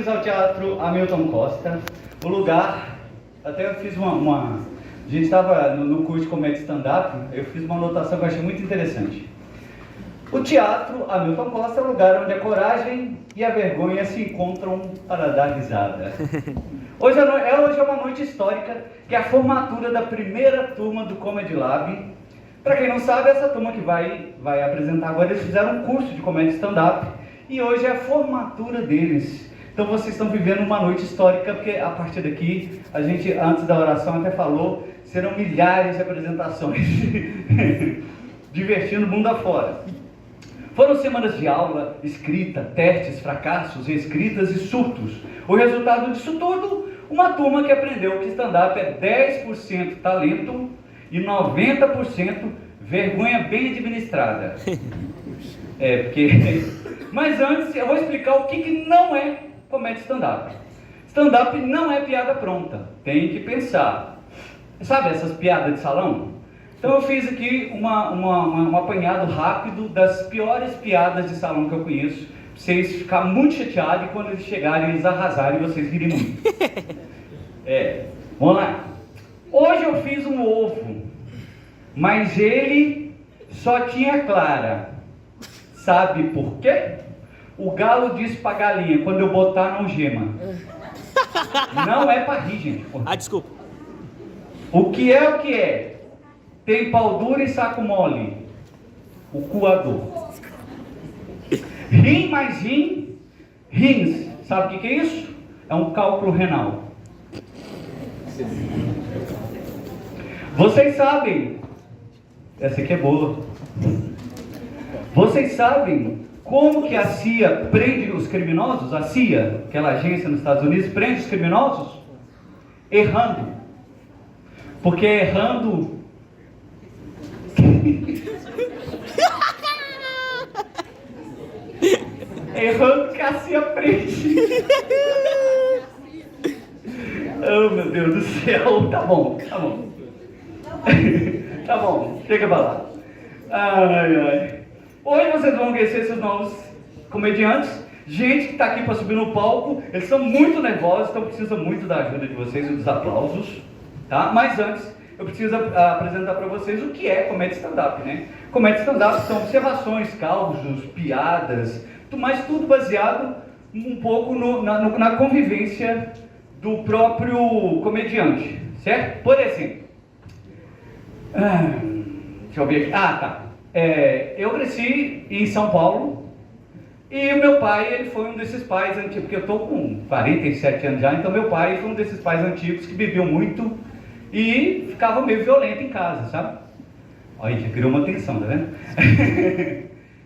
Bem-vindos ao Teatro Hamilton Costa. O lugar, até eu fiz a gente estava no curso de comédia stand-up, eu fiz uma anotação que eu achei muito interessante. O Teatro Hamilton Costa é o lugar onde a coragem e a vergonha se encontram para dar risada. Hoje é uma noite histórica, que é a formatura da primeira turma do Comedy Lab. Para quem não sabe, essa turma que vai apresentar agora, eles fizeram um curso de comédia stand-up e hoje é a formatura deles. Então vocês estão vivendo uma noite histórica, porque a partir daqui, a gente antes da oração até falou, serão milhares de apresentações, divertindo o mundo afora. Foram semanas de aula, escrita, testes, fracassos, reescritas e surtos. O resultado disso tudo, uma turma que aprendeu que stand-up é 10% talento e 90% vergonha bem administrada. Mas antes eu vou explicar o que não é comédia stand-up. Stand-up não é piada pronta, tem que pensar. Sabe essas piadas de salão? Então eu fiz aqui um apanhado rápido das piores piadas de salão que eu conheço, pra vocês ficarem muito chateados e quando eles chegarem eles arrasarem e vocês rirem muito. Vamos lá. Hoje eu fiz um ovo, mas ele só tinha clara. Sabe por quê? O galo disse pra galinha, quando eu botar não gema. Não é pra rir, gente. Desculpa. O que é? Tem pau duro e saco mole. O coador. Rim mais rim. Rins. Sabe o que é isso? É um cálculo renal. Vocês sabem. Essa aqui é boa. Vocês sabem como que a CIA prende os criminosos? A CIA, aquela agência nos Estados Unidos, prende os criminosos? Errando. Porque errando... errando que a CIA prende. Oh, meu Deus do céu. Tá bom. Tá bom, chega pra lá. Ai. Hoje vocês vão conhecer esses novos comediantes. Gente que está aqui para subir no palco. Eles são muito nervosos, então precisa muito da ajuda de vocês e dos aplausos, tá? Mas antes, eu preciso apresentar para vocês o que é comédia stand-up, né? Comédia stand-up são observações, causos, piadas, mas tudo baseado um pouco na convivência do próprio comediante, certo? Por exemplo, deixa eu ver aqui. Tá. Eu cresci em São Paulo e o meu pai, ele foi um desses pais antigos, porque eu estou com 47 anos já, então meu pai foi um desses pais antigos que bebiam muito e ficava meio violento em casa, sabe? Olha, já criou uma tensão, tá vendo?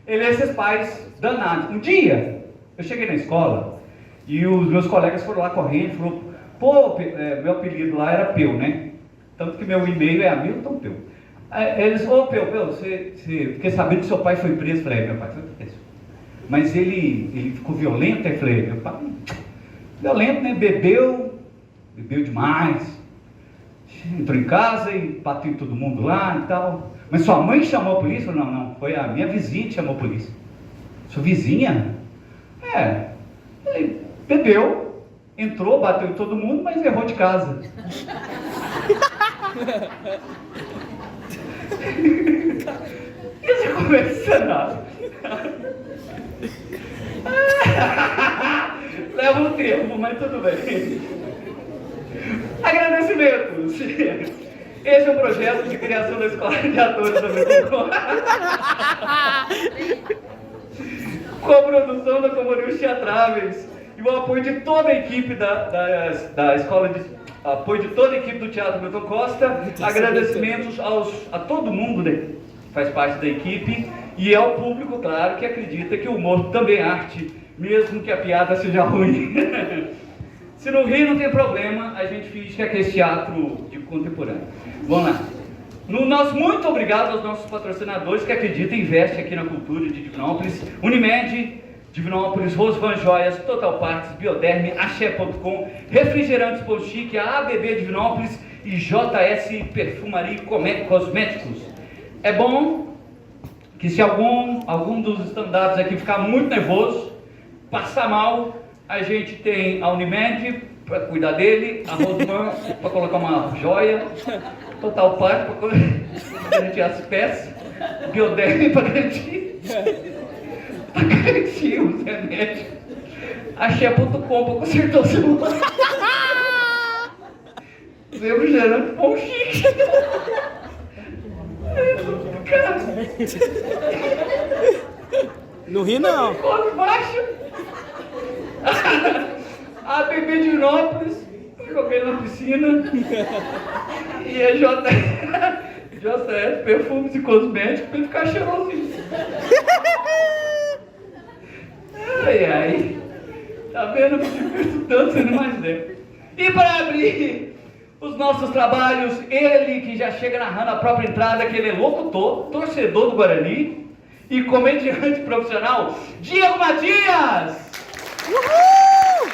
Ele é esses pais danados. Um dia, eu cheguei na escola e os meus colegas foram lá correndo e falaram, meu apelido lá era Peu, né? Tanto que meu e-mail é Hamilton Peu. Eles, Peu, você fiquei sabendo que seu pai foi preso. Falei, meu pai foi preso. Mas ele ficou violento? Eu falei, meu pai, violento, né? Bebeu demais. Entrou em casa e bateu em todo mundo lá e tal. Mas sua mãe chamou a polícia? Eu falei, não, foi a minha vizinha que chamou a polícia. Sua vizinha? Ele bebeu, entrou, bateu em todo mundo, mas errou de casa. E você começa leva um tempo, mas tudo bem. Agradecimentos. Esse é o projeto de criação da Escola de Atores da Hamilton. Com a produção da Companhia Teatráveis e o apoio de toda a equipe da Escola de... apoio de toda a equipe do Teatro Hamilton Costa. Agradecimentos a todo mundo, né, que faz parte da equipe e ao público, claro, que acredita que o humor também é arte, mesmo que a piada seja ruim. Se não rir, não tem problema, a gente finge que é aquele teatro de contemporâneo. Vamos lá. Muito obrigado aos nossos patrocinadores que acreditam e investem aqui na cultura de Divinópolis. Unimed, Divinópolis, Rosvan Joias, Total Parts, Bioderme, Axé.com, Refrigerantes Post Chic, a ABB Divinópolis e JS Perfumaria e Cosméticos. É bom que se algum dos stand-ups aqui ficar muito nervoso, passar mal, a gente tem a Unimed para cuidar dele, a Rosman para colocar uma joia, Total Park para garantir as peças, Bioderm para garantir os remédios, a Xé.com para consertar o celular, Zebro gerando pão chique. Cara. Não ri não. Come baixo. A bebê de Inópolis, joguei na piscina. E a JS Perfumes e Cosméticos pra ele ficar cheirosinho. Ai, ai. Tá vendo? Eu me divirto tanto, você não imagina. E para abrir os nossos trabalhos, ele que já chega narrando a própria entrada, que ele é locutor, torcedor do Guarani e comediante profissional, Diego Matias! Uhul!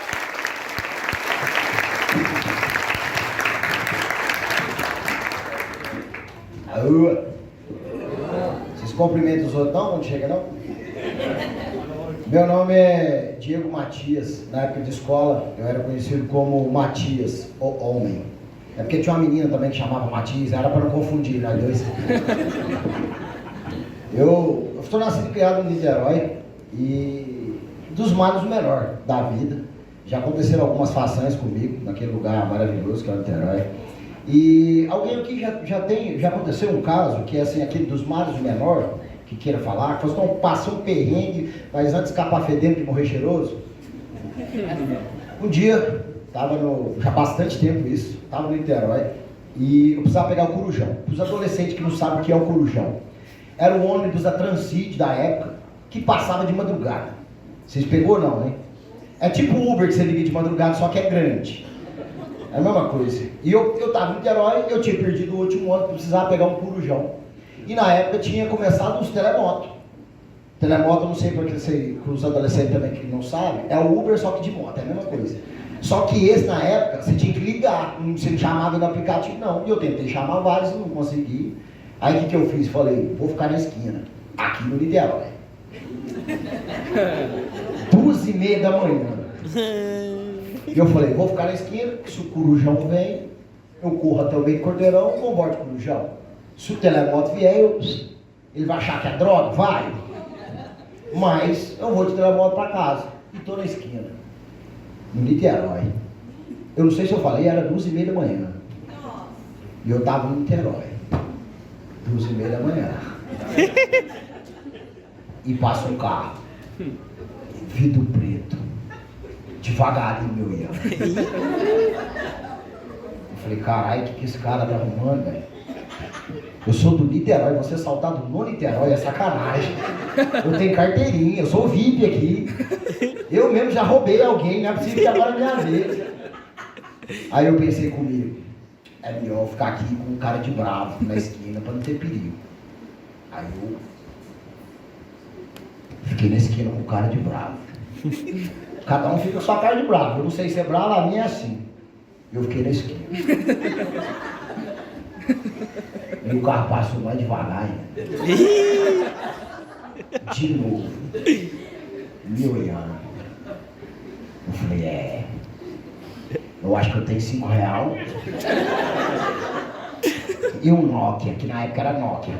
Alô? Vocês cumprimentam os outros não quando chega não? Meu nome é Diego Matias. Na época de escola eu era conhecido como Matias, o homem. É porque tinha uma menina também que chamava Matias, era para não confundir nós dois. Eu estou nascido e criado em Niterói e dos males o menor da vida. Já aconteceram algumas façanhas comigo naquele lugar maravilhoso que é o Niterói. E alguém aqui já aconteceu um caso que é assim, aquele dos males o menor, que queira falar, que você passou um perrengue, mas antes de escapar fedendo que morrer cheiroso? Um dia, já há bastante tempo isso, estava no Niterói e eu precisava pegar o Corujão. Para os adolescentes que não sabem o que é o Corujão, era o ônibus da Transcid da época que passava de madrugada. Vocês pegou não, né? É tipo o Uber que você liga de madrugada, só que é grande. É a mesma coisa. E eu estava no Niterói, eu tinha perdido o último ônibus, precisava pegar um Corujão. E na época tinha começado os telemoto. Telemoto, não sei porque os adolescentes também que não sabem, é o Uber só que de moto, é a mesma coisa. Só que esse na época, você tinha que ligar, você não chamava no aplicativo não. E eu tentei chamar vários e não consegui. Aí o que eu fiz? Falei, vou ficar na esquina, aqui no Niterói. 2h30 da manhã. E eu falei, vou ficar na esquina, se o Corujão vem, eu corro até o meio do Cordeirão, vou embora de Corujão. Se o telemoto vier, ele vai achar que é droga? Vai. Mas eu vou de telemoto para casa. E estou na esquina, no Niterói. Eu não sei se eu falei, era 2h30 da manhã. E eu estava no Niterói. 2h30 da manhã. E passa um carro. Vidro preto. Devagarinho eu ia. Eu falei, caralho, o que esse cara tá arrumando, velho? Eu sou do Niterói, você assaltado no Niterói é sacanagem. Eu tenho carteirinha, eu sou VIP aqui. Eu mesmo já roubei alguém, não é possível que agora é minha vez. Aí eu pensei comigo, é melhor ficar aqui com um cara de bravo na esquina pra não ter perigo. Aí eu fiquei na esquina com o cara de bravo. Cada um fica com sua cara de bravo. Eu não sei se é bravo, a minha é assim. Eu fiquei na esquina. E o carro passou mais devagar ainda. De novo. Me olhando. Eu falei, eu acho que eu tenho R$5. E um Nokia, que na época era Nokia.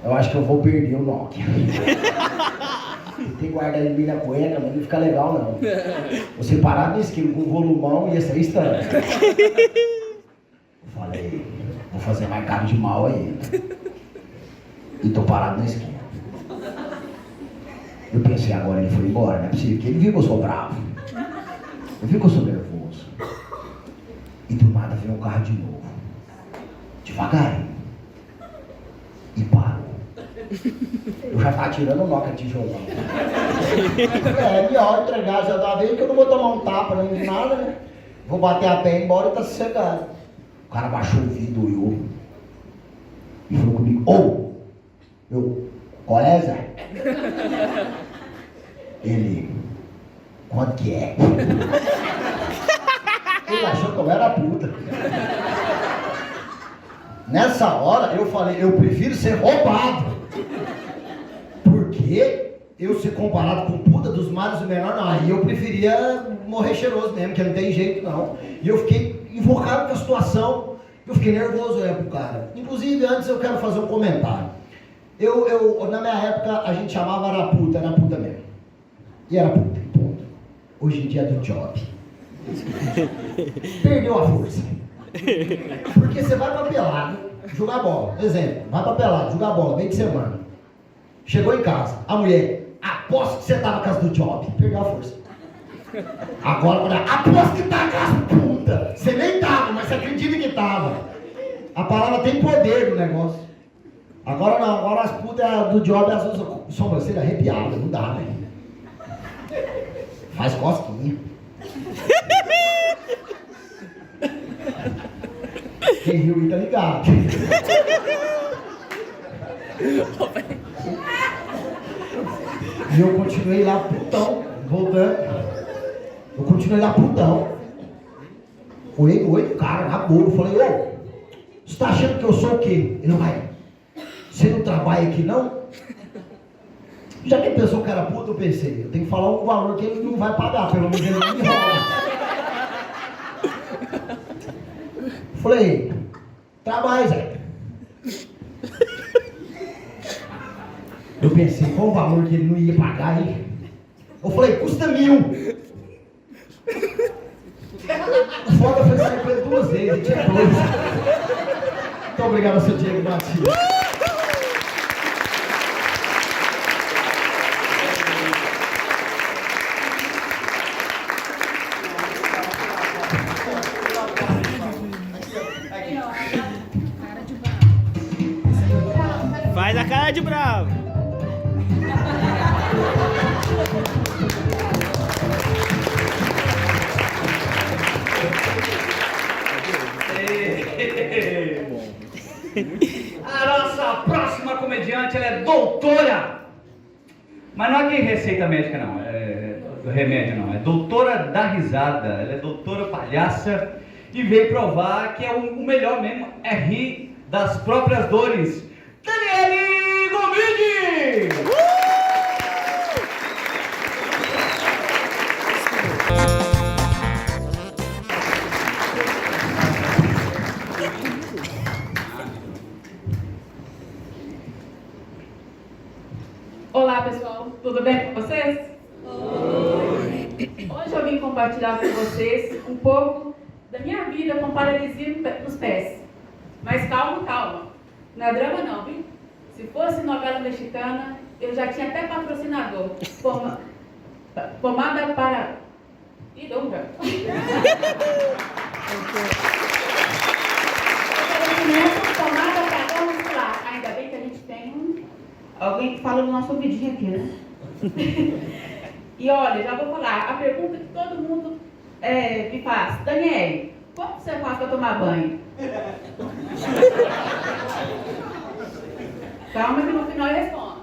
Eu acho que eu vou perder o Nokia. Tem que guardar ele bem na cueca, mas não fica legal não. Você parar na esquina com o volumão ia ser estranho. Eu falei, vou fazer mais cara de mal aí. E tô parado na esquina. Eu pensei, agora ele foi embora, não é possível, porque ele viu que eu sou bravo. Ele viu que eu sou nervoso. E do nada veio um carro de novo. Devagarinho. E parou. Eu já tava tirando o Nokia tijolão. É melhor entregar já da vez que eu não vou tomar um tapa nem de nada, né? Vou bater a pé e ir embora e tá sossegado. O cara baixou o vidro, olhou e falou comigo, qual é, Zé? Ele, quanto que é? Ele achou que eu era puta. Nessa hora eu falei, eu prefiro ser roubado. Porque eu ser comparado com puta dos males o menor, não. Aí eu preferia morrer cheiroso mesmo, que não tem jeito não. E eu fiquei invocado com a situação, eu fiquei nervoso pro cara. Inclusive, antes eu quero fazer um comentário. Na minha época, a gente chamava era puta mesmo. E era puta, ponto. Hoje em dia é do job. Perdeu a força. Porque você vai pra pelada, jogar bola. Exemplo, vai pra pelada, jogar bola, meio de semana. Chegou em casa, a mulher, aposto que você tava na casa do job. Perdeu a força. Agora, mulher, aposto que tá na casa puta. Você nem tava, mas você acredita que tava. A palavra tem poder no negócio. Agora não, agora as putas do job, as usam sobrancelha arrepiada, não dá, velho. Faz cosquinha. Quem riu aí tá ligado. E eu continuei lá putão, voltando. Eu continuei lá putão. Olhei no olho do cara, na boca, falei, ô, você tá achando que eu sou o quê? Ele não vai. Você não trabalha aqui não? Já que pensou que era puto, eu pensei, eu tenho que falar um valor que ele não vai pagar, pelo menos ele não me rola. Falei, trabalha, Zé. Eu pensei, qual o valor que ele não ia pagar aí? Eu falei, custa 1.000. O foda foi sair com ele 2 vezes, ele tinha 2. Muito obrigado, seu Diego Matias. Faz a cara de bravo. A nossa próxima comediante, ela é doutora. Mas não é que receita médica não, é remédio não, é doutora da risada. Ela é doutora palhaça e veio provar que o melhor mesmo é rir das próprias dores. Daniele Gomide! Olá pessoal, tudo bem com vocês? Oi! Hoje eu vim compartilhar com vocês um pouco da minha vida com paralisia nos pés. Mas calma, calma, não é drama não, viu? Se fosse novela mexicana, eu já tinha até patrocinador. Pomada para... Ih, deu um branco. Pomada para dor muscular. Ainda bem que a gente tem alguém que fala no nosso ouvidinho aqui, né? E olha, já vou falar, a pergunta que todo mundo me faz. Daniele, como você faz para tomar banho? Calma que no final eu respondo.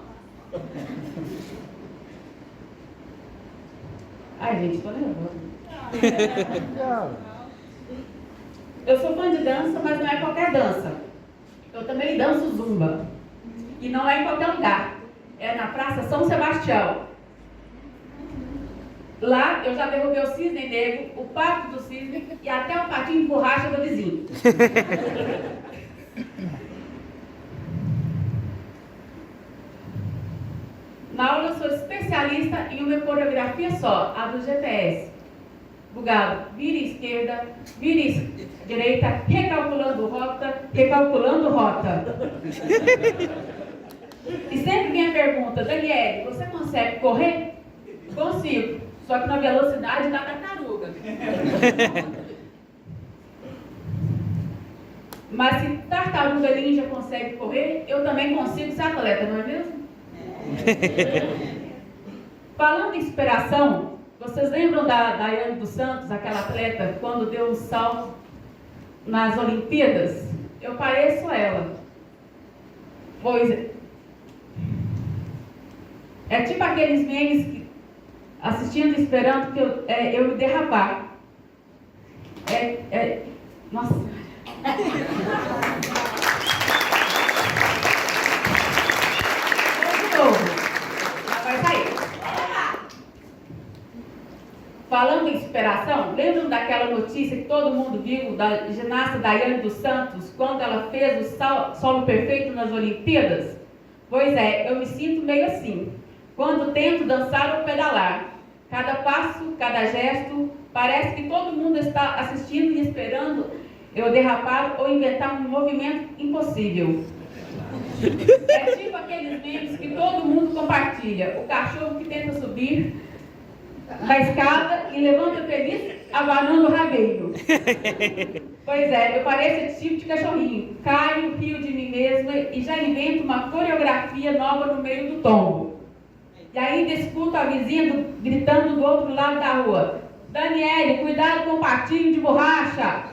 Ai, gente, tô nervosa. Eu sou fã de dança, mas não é qualquer dança. Eu também danço zumba. E não é em qualquer lugar. É na Praça São Sebastião. Lá eu já derrubei o cisne negro, o pato do cisne e até o patinho de borracha do vizinho. Na aula eu sou especialista em uma coreografia só, a do GPS. Bugado, vira esquerda, vira direita, recalculando rota, recalculando rota. E sempre vem a pergunta, Daniele, você consegue correr? Consigo, só que na velocidade da tartaruga. Mas se tartaruga ninja consegue correr, eu também consigo ser atleta, não é mesmo? Falando em inspiração, vocês lembram da Daiane dos Santos, aquela atleta, quando deu um salto nas Olimpíadas? Eu pareço ela. Pois é tipo aqueles memes que, assistindo e esperando que eu me derrapar. Nossa. De novo. Vai sair. Falando em superação, lembram daquela notícia que todo mundo viu da ginasta Daiane dos Santos, quando ela fez o solo perfeito nas Olimpíadas? Pois é, eu me sinto meio assim, quando tento dançar ou pedalar. Cada passo, cada gesto, parece que todo mundo está assistindo e esperando eu derrapar ou inventar um movimento impossível. É tipo aqueles memes que todo mundo compartilha. O cachorro que tenta subir da escada e levanta feliz, abanando o rabeiro. Pois é, eu pareço esse tipo de cachorrinho. Caio, rio de mim mesma e já invento uma coreografia nova no meio do tombo. E ainda escuto a vizinha gritando do outro lado da rua: Daniele, cuidado com o patinho de borracha.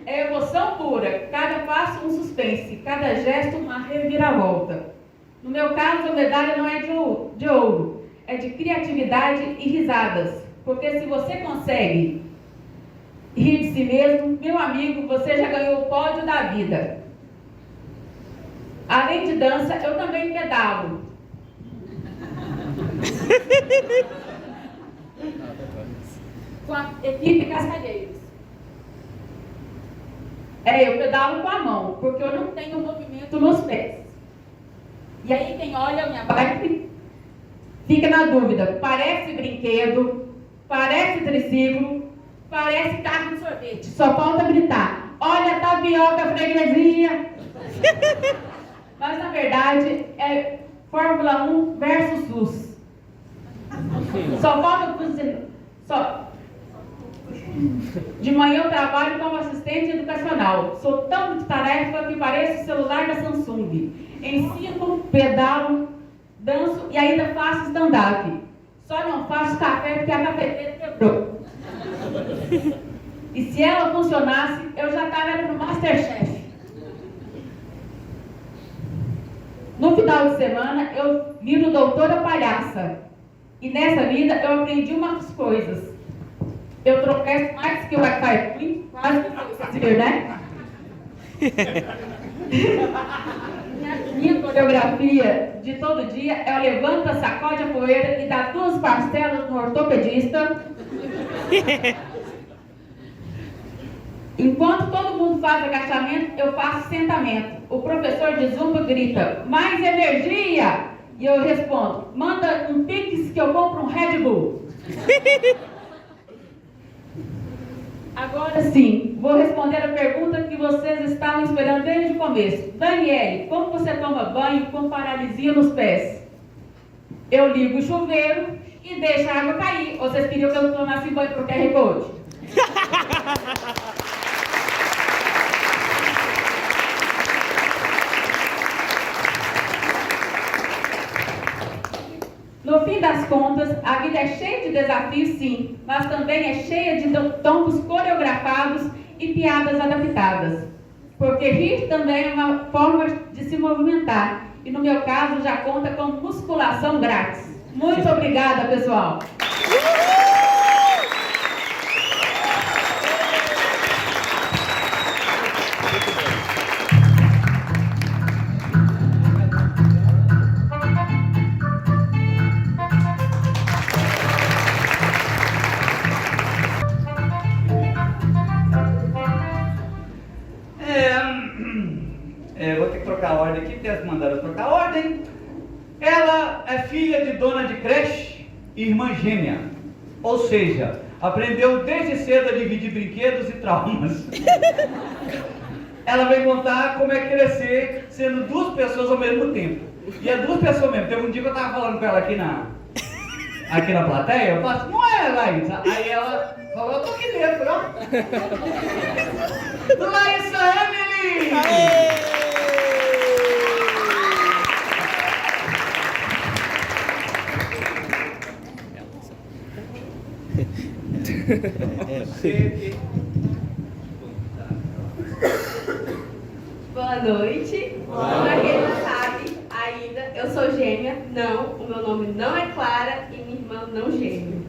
É emoção pura, cada passo um suspense, cada gesto uma reviravolta. No meu caso, a medalha não é de ouro, é de criatividade e risadas. Porque se você consegue rir de si mesmo, meu amigo, você já ganhou o pódio da vida. Além de dança, eu também pedalo. Com a equipe Cascalheiros. Eu pedalo com a mão, porque eu não tenho movimento nos pés. E aí quem olha a minha bike fica na dúvida: parece brinquedo, parece triciclo, parece carro de sorvete. Só falta gritar: olha a tapioca, freguesia! Mas na verdade é Fórmula 1 versus SUS. Só falta De manhã eu trabalho como assistente educacional. Sou tão de tarefa que pareço o celular da Samsung. Ensino, pedalo, danço e ainda faço stand-up. Só não faço café porque a cafeteira quebrou. E se ela funcionasse, eu já estava no Masterchef. No final de semana, eu viro doutora palhaça. E nessa vida, eu aprendi umas coisas. Eu tropeço mais que o Wi-Fi, quase que vocês viram, né? Minha coreografia de todo dia é o levanta, sacode a poeira e dá 2 parcelas no ortopedista. Enquanto todo mundo faz agachamento, eu faço sentamento. O professor de zumba grita: mais energia! E eu respondo: manda um pix que eu compro um Red Bull. Agora sim, vou responder a pergunta que vocês estavam esperando desde o começo. Daniele, como você toma banho com paralisia nos pés? Eu ligo o chuveiro e deixo a água cair. Vocês queriam que eu tomasse banho pro QR Code? No fim das contas, a vida é cheia de desafios, sim, mas também é cheia de tombos coreografados e piadas adaptadas. Porque rir também é uma forma de se movimentar, e no meu caso já conta com musculação grátis. Muito obrigada, pessoal! Vou ter que trocar a ordem aqui, porque mandaram trocar a ordem. Ela é filha de dona de creche e irmã gêmea. Ou seja, aprendeu desde cedo a dividir brinquedos e traumas. Ela vai contar como é crescer sendo 2 pessoas ao mesmo tempo. E é 2 pessoas mesmo. Teve um dia que eu estava falando com ela aqui na plateia, eu falei: não é, Laísa? Aí ela falou: eu tô aqui dentro, ó. Laísa Emily! Aê! Boa noite. Pra quem não sabe ainda, eu sou gêmea. Não, o meu nome não é Clara e minha irmã não gêmea.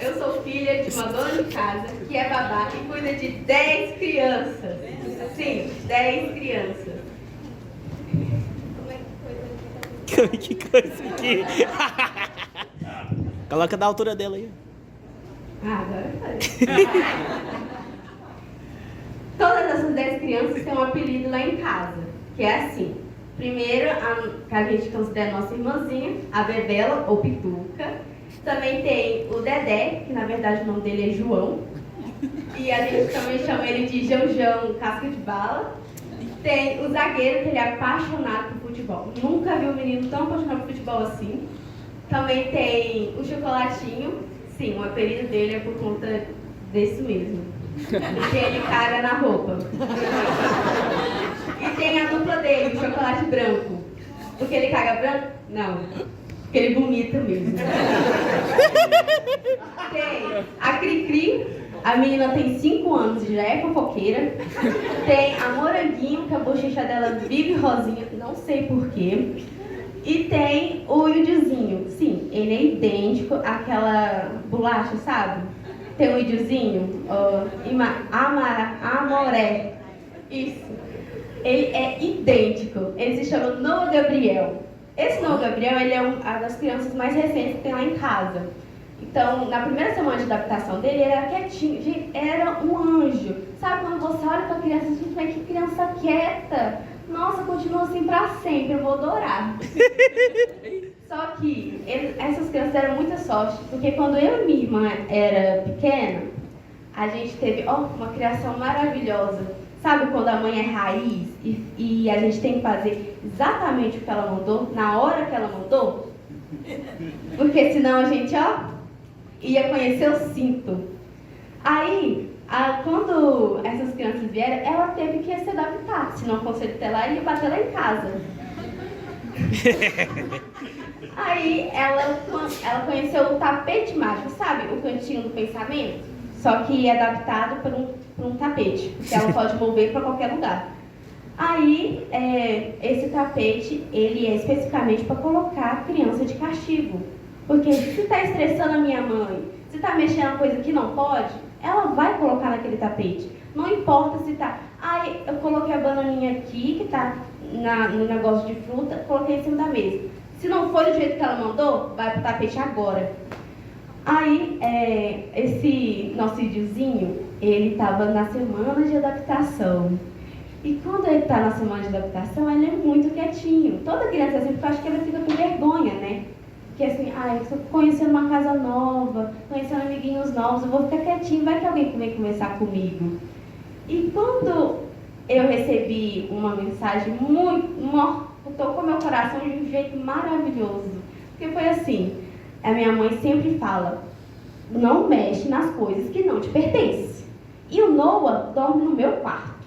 Eu sou filha de uma dona de casa que é babá e cuida de 10 crianças. Sim, 10 crianças. Que coisa aqui. Coloca da altura dela aí. Ah, agora foi. Todas essas 10 crianças têm um apelido lá em casa, que é assim. Primeiro, que a gente considera nossa irmãzinha, a Bebela ou Pituca. Também tem o Dedé, que na verdade o nome dele é João. E a gente também chama ele de João Casca de Bala. Tem o zagueiro, que ele é apaixonado por futebol. Nunca vi um menino tão apaixonado por futebol assim. Também tem o Chocolatinho. Sim, o apelido dele é por conta desse mesmo. Porque ele caga na roupa. E tem a dupla dele, o Chocolate Branco. Porque ele caga branco? Não. Porque ele vomita mesmo. Tem a Cri-Cri. A menina tem 5 anos e já é fofoqueira. Tem a Moranguinho, que a bochecha dela vive rosinha, não sei porquê. E tem o Idiozinho. Sim, ele é idêntico àquela bolacha, sabe? Tem o Idiozinho, Amoré. Isso. Ele é idêntico. Ele se chama Noah Gabriel. Esse Noah Gabriel, ele é uma das crianças mais recentes que tem lá em casa. Então, na primeira semana de adaptação dele, ele era quietinho, gente, era um anjo. Sabe quando você olha pra criança e diz, mas que criança quieta. Nossa, continua assim pra sempre, eu vou adorar. Só que essas crianças deram muita sorte, porque quando eu e minha irmã era pequena, a gente teve uma criação maravilhosa. Sabe quando a mãe é raiz e a gente tem que fazer exatamente o que ela mandou, na hora que ela mandou? Porque senão a gente, ia conhecer o cinto. Aí, quando essas crianças vieram, ela teve que se adaptar. Senão o conselho tutelar ia bater lá em casa. Aí, ela conheceu o tapete mágico, sabe? O cantinho do pensamento. Só que adaptado por um tapete, que ela pode mover para qualquer lugar. Aí, esse tapete, ele é especificamente para colocar a criança de castigo. Porque se está estressando a minha mãe, se está mexendo uma coisa que não pode, ela vai colocar naquele tapete. Não importa se está... Aí, eu coloquei a bananinha aqui, que está no negócio de fruta, coloquei em cima da mesa. Se não for do jeito que ela mandou, vai para o tapete agora. Aí, esse nosso idiozinho, ele estava na semana de adaptação. E quando ele está na semana de adaptação, ele é muito quietinho. Toda criança assim, porque eu acho que ela fica com vergonha, né? Porque assim, eu estou conhecendo uma casa nova, conhecendo amiguinhos novos, eu vou ficar quietinho, vai que alguém vem conversar comigo. E quando eu recebi uma mensagem tocou meu coração de um jeito maravilhoso. Porque foi assim, a minha mãe sempre fala, não mexe nas coisas que não te pertencem. E o Noah dorme no meu quarto.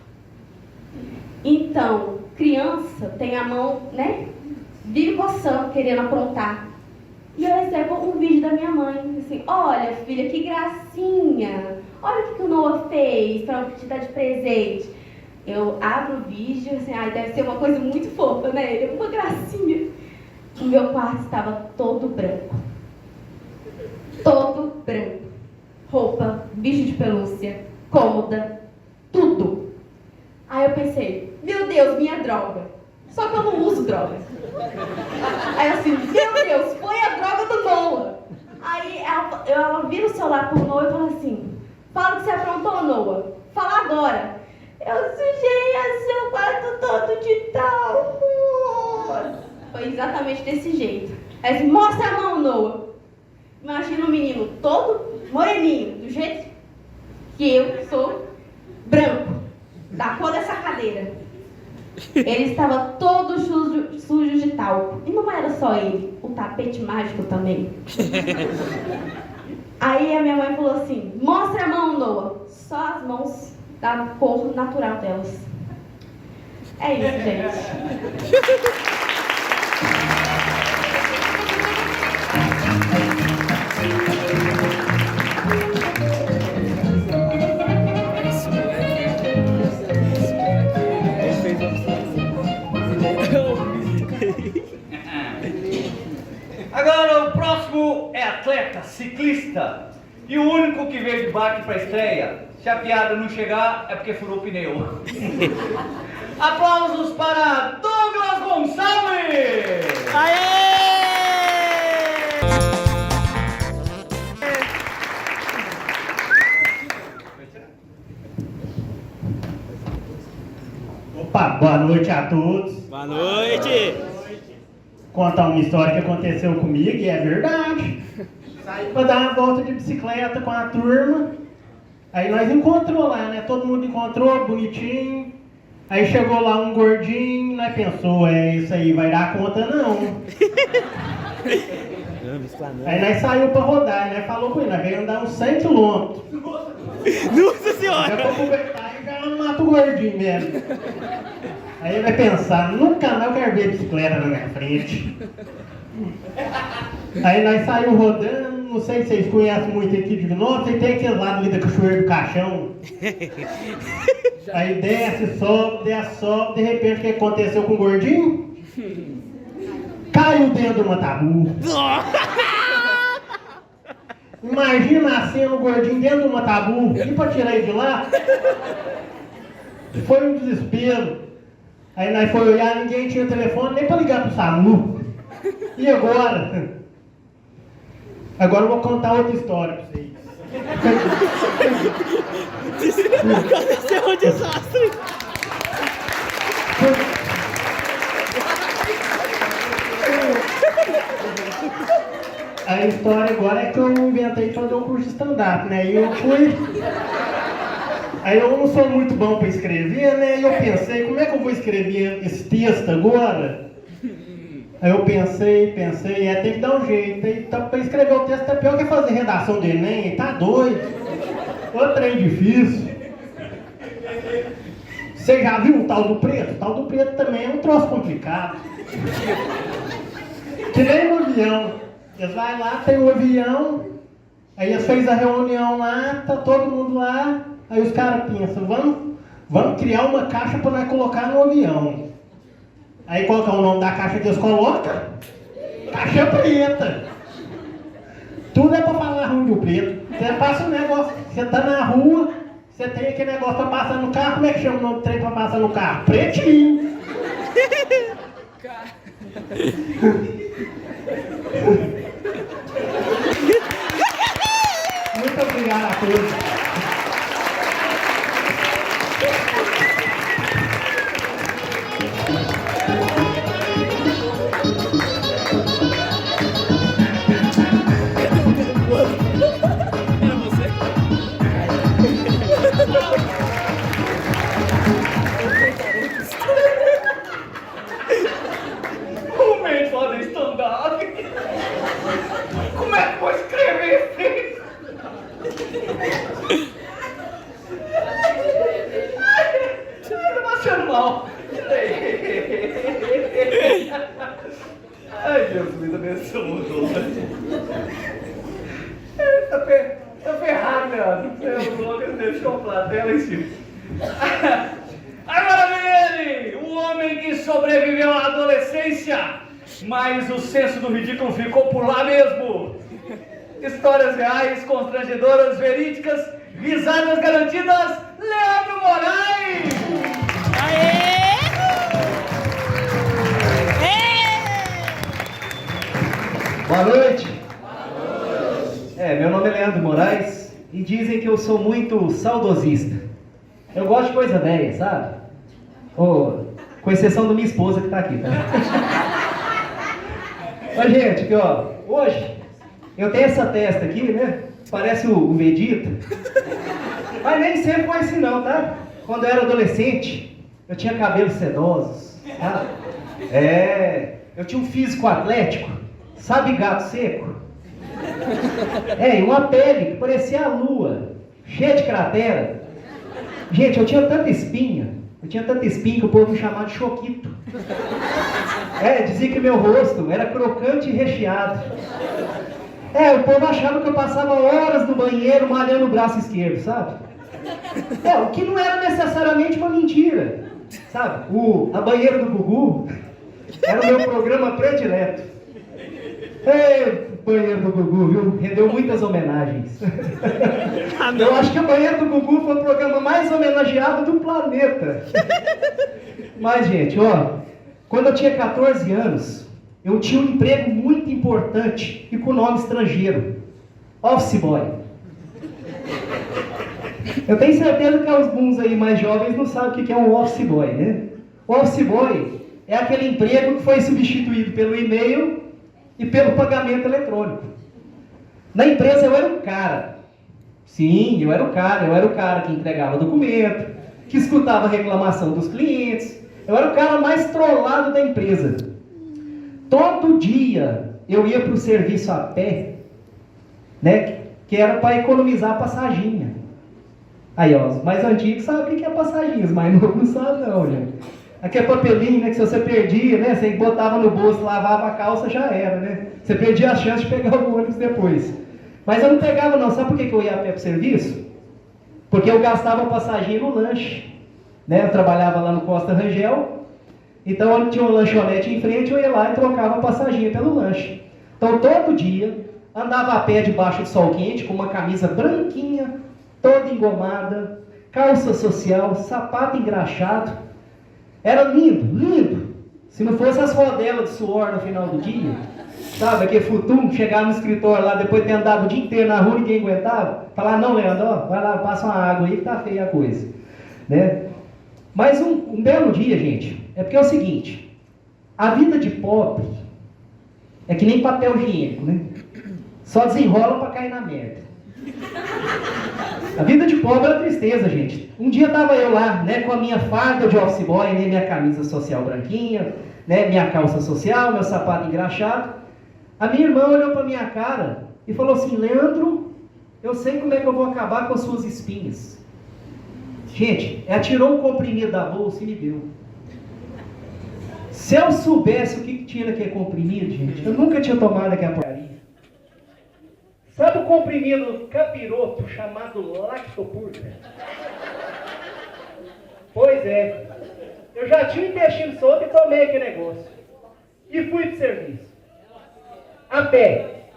Então, criança tem a mão, né, vive coçando, querendo aprontar. E eu recebo um vídeo da minha mãe, assim, olha filha, que gracinha, olha o que o Noah fez para te dar de presente. Eu abro o vídeo, assim, deve ser uma coisa muito fofa, né, ele é uma gracinha. O meu quarto estava todo branco. Todo branco. Roupa, bicho de pelúcia, cômoda, tudo. Aí eu pensei, meu Deus, minha droga. Só que eu não uso droga. Aí eu assim, meu Deus, foi a droga do Noah. Aí ela vira o celular pro Noah e fala assim, fala que você aprontou, Noah. Fala agora. Eu sujei seu quarto todo de tal. Foi exatamente desse jeito. Aí assim, mostra a mão, Noah. Imagina um menino todo moreninho, do jeito que eu sou, branco, da cor dessa cadeira. Ele estava todo sujo de talco. E não era só ele, o tapete mágico também. Aí a minha mãe falou assim, mostra a mão, Noah. Só as mãos da cor natural delas. É isso, gente. Agora o próximo é atleta, ciclista. E o único que veio de bike para a estreia. Se a piada não chegar, é porque furou o pneu. Aplausos para Douglas Gonçalves! Aê! noite a todos. Boa noite. Contar uma história que aconteceu comigo e é verdade. Saí pra dar uma volta de bicicleta com a turma. Aí nós encontrou lá, né? Todo mundo encontrou, bonitinho. Aí chegou lá um gordinho, nós pensou, isso aí vai dar conta não. Aí nós saiu pra rodar, né? Falou com ele, nós veio andar uns 100 km. Nossa senhora! Já pra aproveitar e já mata o gordinho mesmo. Aí ele vai pensar, nunca mais eu quero ver bicicleta na minha frente. Aí nós saímos rodando, não sei se vocês conhecem muito aqui de Vinópolis, aí tem aquele lado ali da Cachoeira do Caixão. Aí desce, sobe, de repente o que aconteceu com o gordinho? Caiu dentro do matabu. Imagina a cena, o gordinho dentro do matabu, e pra tirar ele de lá? Foi um desespero. Aí nós foi olhar, ninguém tinha telefone nem pra ligar pro SAMU. E agora? Agora eu vou contar outra história pra vocês. Aconteceu um desastre. A história agora é que eu inventei de fazer um curso de stand-up, né? E eu fui... Aí eu não sou muito bom para escrever, né? E eu pensei, como é que eu vou escrever esse texto agora? Aí eu pensei, tem que dar um jeito. Aí, para escrever o texto é pior que fazer redação do Enem, tá doido. Outro trem difícil. Você já viu o tal do preto? O tal do preto também é um troço complicado. Que nem no avião. Eles vão lá, tem o avião, aí eles fez a reunião lá, tá todo mundo lá. Aí os caras pensam, vamos criar uma caixa para nós colocar no avião. Aí qual que é o nome da caixa que eles colocam? Caixa preta. Tudo é para falar ruim do preto. Você passa um negócio, você tá na rua, você tem aquele negócio para passar no carro, como é que chama o nome do trem para passar no carro? Pretinho. Muito obrigado a todos. Como é que pode stand-up? Como é que vou escrever isso? Ai, não achando mal. Ai, Deus me abençoe. Tá ferrado, Leandro. Ele deixou a plateia em cima. Agora vem ele, o homem que sobreviveu à adolescência, mas o senso do ridículo ficou por lá mesmo. Histórias reais, constrangedoras, verídicas, risadas garantidas, Leandro Moraes! Aê! Boa noite. Meu nome é Leandro Moraes e dizem que eu sou muito saudosista. Eu gosto de coisa velha, sabe? Com exceção da minha esposa que tá aqui, tá? Ó, gente, aqui ó, hoje eu tenho essa testa aqui, né? Parece o Vegeta. Mas nem sempre foi assim não, tá? Quando eu era adolescente, eu tinha cabelos sedosos, tá? Eu tinha um físico atlético, sabe gato seco? E uma pele que parecia a lua, cheia de cratera. Gente, eu tinha tanta espinha que o povo me chamava de choquito. Dizia que meu rosto era crocante e recheado. O povo achava que eu passava horas no banheiro malhando o braço esquerdo, sabe? O que não era necessariamente uma mentira, sabe? A banheira do Gugu era o meu programa predileto. Banheiro do Gugu, viu? Rendeu muitas homenagens. Eu acho que o Banheiro do Gugu foi o programa mais homenageado do planeta. Mas, gente, quando eu tinha 14 anos, eu tinha um emprego muito importante e com nome estrangeiro. Office Boy. Eu tenho certeza que os buns aí mais jovens não sabem o que é um Office Boy, né? O office boy é aquele emprego que foi substituído pelo e-mail e pelo pagamento eletrônico. Na empresa eu era o cara. Sim, eu era o cara que entregava documento, que escutava a reclamação dos clientes. Eu era o cara mais trollado da empresa. Todo dia eu ia para o serviço a pé, né, que era para economizar a passaginha. Aí, ó, os mais antigos sabem o que é passaginha, os mais novos não sabem não, gente. Aquele papelinho, né, que se você perdia, né, você botava no bolso, lavava a calça, já era, né? Você perdia a chance de pegar o ônibus depois. Mas eu não pegava não, sabe por que eu ia a pé para o serviço? Porque eu gastava passaginha no lanche, né? Eu trabalhava lá no Costa Rangel, então eu tinha uma lanchonete em frente, eu ia lá e trocava a passaginha pelo lanche. Então todo dia, andava a pé debaixo do sol quente, com uma camisa branquinha, toda engomada, calça social, sapato engraxado. Era lindo, lindo. Se não fosse as rodelas de suor no final do dia, sabe, aquele futum, chegar no escritório lá, depois de ter andado o dia inteiro na rua, ninguém aguentava, falar, não, Leandro, ó, vai lá, passa uma água aí que tá feia a coisa, né? Mas um belo dia, gente, é porque é o seguinte, a vida de pobre é que nem papel higiênico, né? Só desenrola para cair na merda. A vida de pobre é tristeza, gente. Um dia estava eu lá, né, com a minha farda de office boy, né, minha camisa social branquinha, né, minha calça social, meu sapato engraxado. A minha irmã olhou para minha cara e falou assim, Leandro, eu sei como é que eu vou acabar com as suas espinhas. Gente, ela tirou um comprimido da bolsa e me deu. Se eu soubesse o que tinha naquele comprimido, gente, eu nunca tinha tomado aquela porcaria. Sabe o comprimido capiroto chamado Lactopurga? Pois é. Eu já tinha intestino solto e tomei aquele negócio. E fui pro serviço. A pé.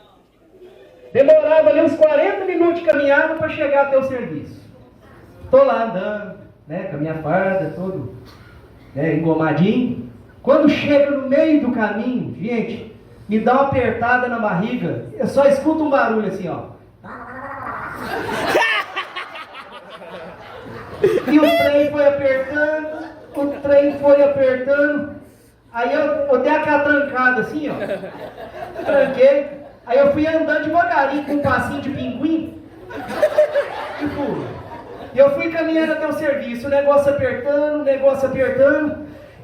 Demorava ali uns 40 minutos de caminhada para chegar até o serviço. Tô lá andando, né, com a minha farda, todo, né, engomadinho. Quando chega no meio do caminho, gente, me dá uma apertada na barriga, eu só escuto um barulho assim, ó. E o trem foi apertando, aí eu dei aquela trancada assim, ó. Tranquei, aí eu fui andando devagarinho com um passinho de pinguim. Tipo, eu fui caminhando até o serviço, o negócio apertando,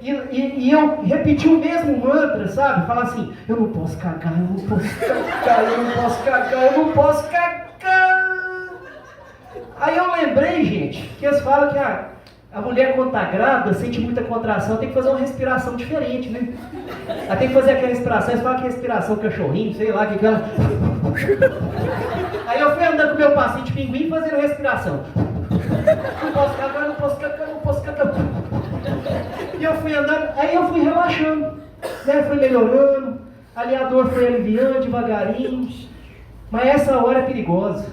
e eu repeti o mesmo mantra, sabe? Falar assim, eu não posso cagar, eu não posso cagar, eu não posso cagar, eu não posso cagar. Aí eu lembrei, gente, que eles falam que a mulher quando tá grávida, sente muita contração, tem que fazer uma respiração diferente, né? Ela tem que fazer aquela respiração, eles falam que é respiração cachorrinho, sei lá, que ela... Aí eu fui andando com meu passinho de pinguim fazendo respiração. Não posso cagar, não posso cagar, não posso cagar. E eu fui andando, aí eu fui relaxando, né? Fui melhorando, ali a dor foi aliviando devagarinho. Mas essa hora é perigosa.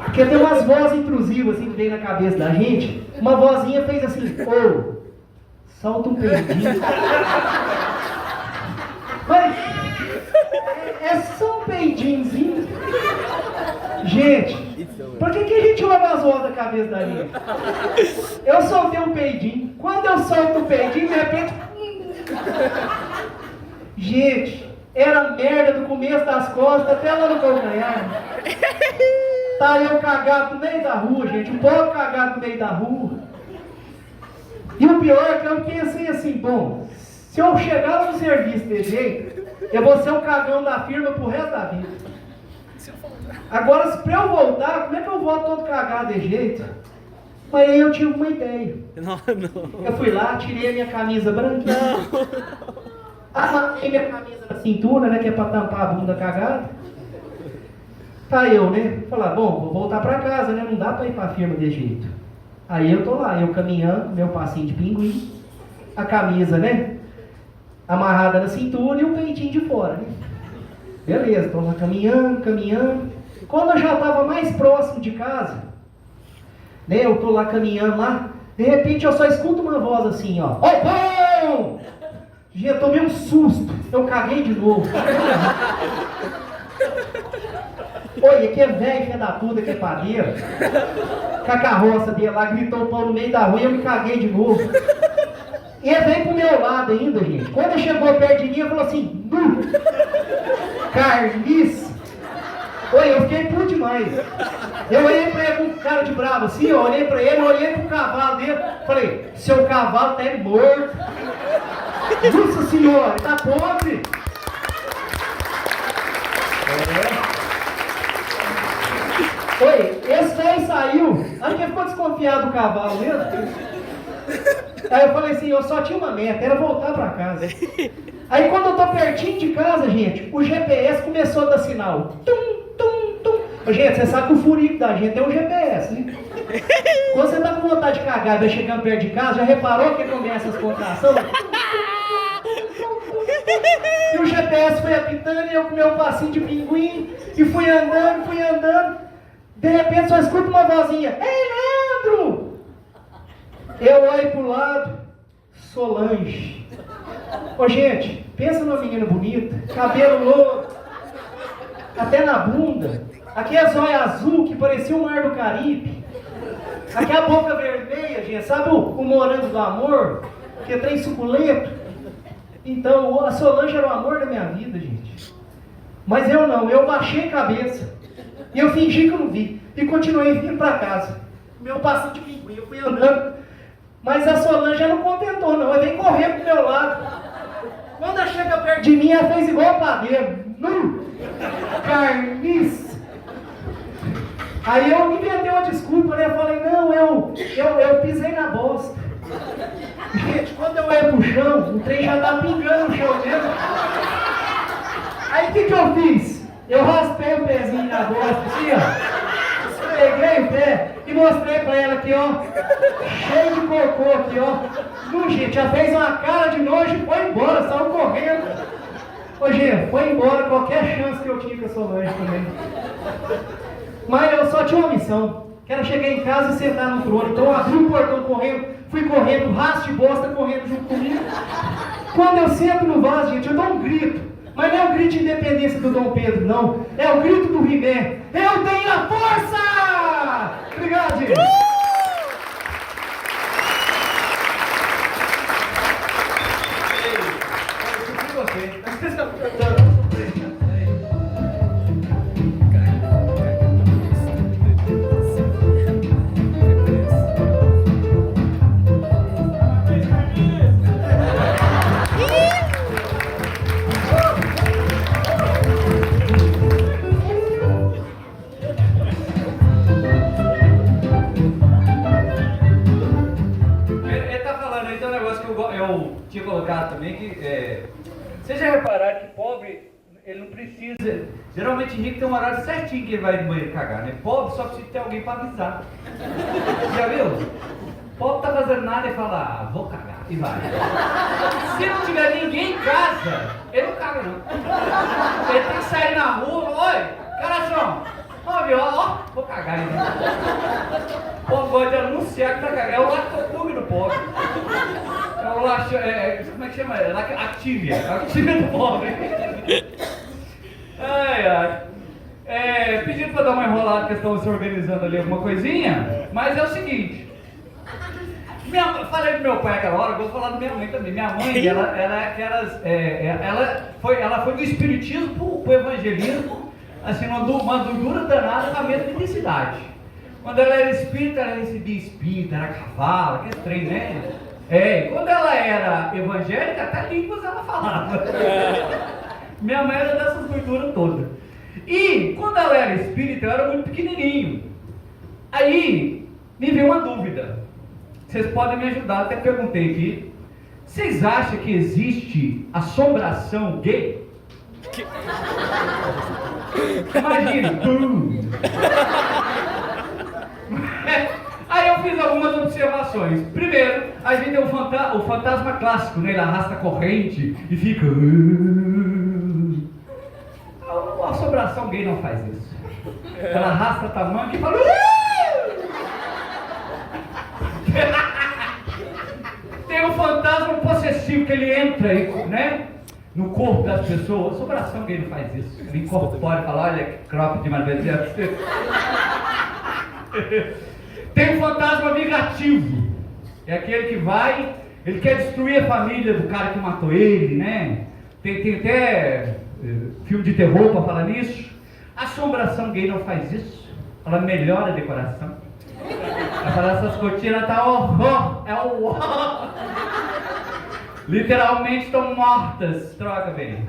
Porque tem umas vozes intrusivas assim que vem na cabeça da gente. Uma vozinha fez assim, ô, solta um peidinho. Mas é só um peidinhozinho. Gente, por que a gente ouve as vozes da cabeça da gente? Eu soltei um peidinho. Quando eu solto o peidinho, de repente... Gente, era merda do começo das costas até lá no calcanhar. Tá eu cagado no meio da rua, gente. Um povo cagado no meio da rua. E o pior é que eu pensei assim, bom, se eu chegar no serviço desse jeito, eu vou ser um cagão da firma pro resto da vida. Agora, se pra eu voltar, como é que eu volto todo cagado de jeito? Mas aí eu tive uma ideia. Não. Eu fui lá, tirei a minha camisa branquinha. Amarrei minha camisa na cintura, né, que é pra tampar a bunda cagada. Tá eu, né? Falar, bom, vou voltar pra casa, né? Não dá pra ir pra firma de jeito. Aí eu tô lá, eu caminhando, meu passinho de pinguim, a camisa, né? Amarrada na cintura e o peitinho de fora, né? Beleza, tô lá caminhando. Quando eu já tava mais próximo de casa, né? Eu tô lá caminhando lá, de repente eu só escuto uma voz assim, ó. Ô, pão! Já tomei um susto, eu caguei de novo. Olha, que velho, filho da puta, que é padeiro. Com a carroça dele lá, gritou o pão no meio da rua e eu me caguei de novo. E ele veio pro meu lado ainda, gente. Quando ele chegou perto de mim, ele falou assim, carniça. Oi, eu fiquei puto demais. Eu olhei pra ele com cara de bravo assim, eu olhei pra ele, olhei pro cavalo dele, falei, seu cavalo tá morto. Nossa senhora, tá podre. Oi, esse daí saiu, acho que ele ficou desconfiado do cavalo mesmo. Aí eu falei assim, eu só tinha uma meta, era voltar pra casa. Aí quando eu tô pertinho de casa, gente, o GPS começou a dar sinal. Tum, tum, tum. Ô, gente, você sabe que o furico da gente é um GPS, né? Quando você tá com vontade de cagar e vai chegando perto de casa, já reparou que começa as contrações? E o GPS foi apitando e eu com meu passinho de pinguim e fui andando. De repente só escuto uma vozinha, ei, Leandro! Eu olho pro lado, Solange. Ô, gente, pensa numa menina bonita, cabelo louro, até na bunda, aquele zóio azul que parecia o mar do Caribe, aquela boca vermelha, gente, sabe o morango do amor, que é trem suculento? Então, a Solange era o amor da minha vida, gente. Mas eu não, eu baixei a cabeça. E eu fingi que eu não vi. E continuei vindo para casa. Meu passinho de pinguim, eu fui andando. Mas a Solange não contentou, não. Ela veio correndo pro meu lado. Quando ela chega perto de mim, ela fez igual o padeiro. Carniça. Aí eu inventei uma desculpa, né? Eu falei, não, eu pisei na bosta. Gente, quando eu ia pro chão, o trem já tava pingando no chão mesmo. Aí o que eu fiz? Eu raspei o pezinho na bosta, assim, ó. Peguei o pé e mostrei pra ela aqui, ó. Cheio de cocô aqui, ó. Não, gente, já fez uma cara de nojo e foi embora, saiu correndo. Ô, gente, foi embora qualquer chance que eu tinha com a Solange também. Mas eu só tinha uma missão, que era chegar em casa e sentar no trono. Então eu abri o portão correndo, fui correndo, rastro de bosta correndo junto comigo. Quando eu sento no vaso, gente, eu dou um grito. Mas não é o grito de independência do Dom Pedro, não. É o grito do He-Man. Eu tenho a força! Obrigado, gente. Eu tinha colocado também que vocês já repararam que pobre, ele não precisa, geralmente rico tem um horário certinho que ele vai no banheiro cagar, né? Pobre só precisa ter alguém para avisar. Já viu? Pobre tá fazendo nada e fala, vou cagar, e vai. Se não tiver ninguém em casa, ele não caga não. Ele tem que sair na rua, oi, caração, ó, vou cagar aí. O pobre gosta de anunciar que tá cagando, é o lactopube do pobre. É o como é que chama? Activia do pobre. Pedindo para dar uma enrolada que estão se organizando ali alguma coisinha, mas é o seguinte. Falei do meu pai aquela hora, vou falar da minha mãe também. Minha mãe, ela foi do espiritismo pro evangelismo, assim, uma dura danada com a mesma intensidade. Quando ela era espírita, ela recebia espírita, era cavalo, aquele trem, né? Quando ela era evangélica, até línguas ela falava. Minha mãe era dessas gorduras todas. E quando ela era espírita, eu era muito pequenininho. Aí, me veio uma dúvida. Vocês podem me ajudar, até perguntei aqui. Vocês acham que existe assombração gay? Imagina. Aí eu fiz algumas observações. Primeiro, a gente tem o fantasma clássico, né? Ele arrasta a corrente e fica... A assombração gay não faz isso. Ela arrasta a tamanho e fala... Tem o fantasma possessivo que ele entra, né? No corpo das pessoas. A assombração gay não faz isso. Ele incorpora e fala, olha que crop de maravilha. Tem o fantasma vingativo, é aquele que vai Ele quer destruir a família do cara que matou ele, né? Tem até filme de terror para falar nisso. A assombração gay não faz isso. Ela melhora a decoração. Ela fala, essas cortinas tá horror, é o horror. Literalmente estão mortas. Troca, bem.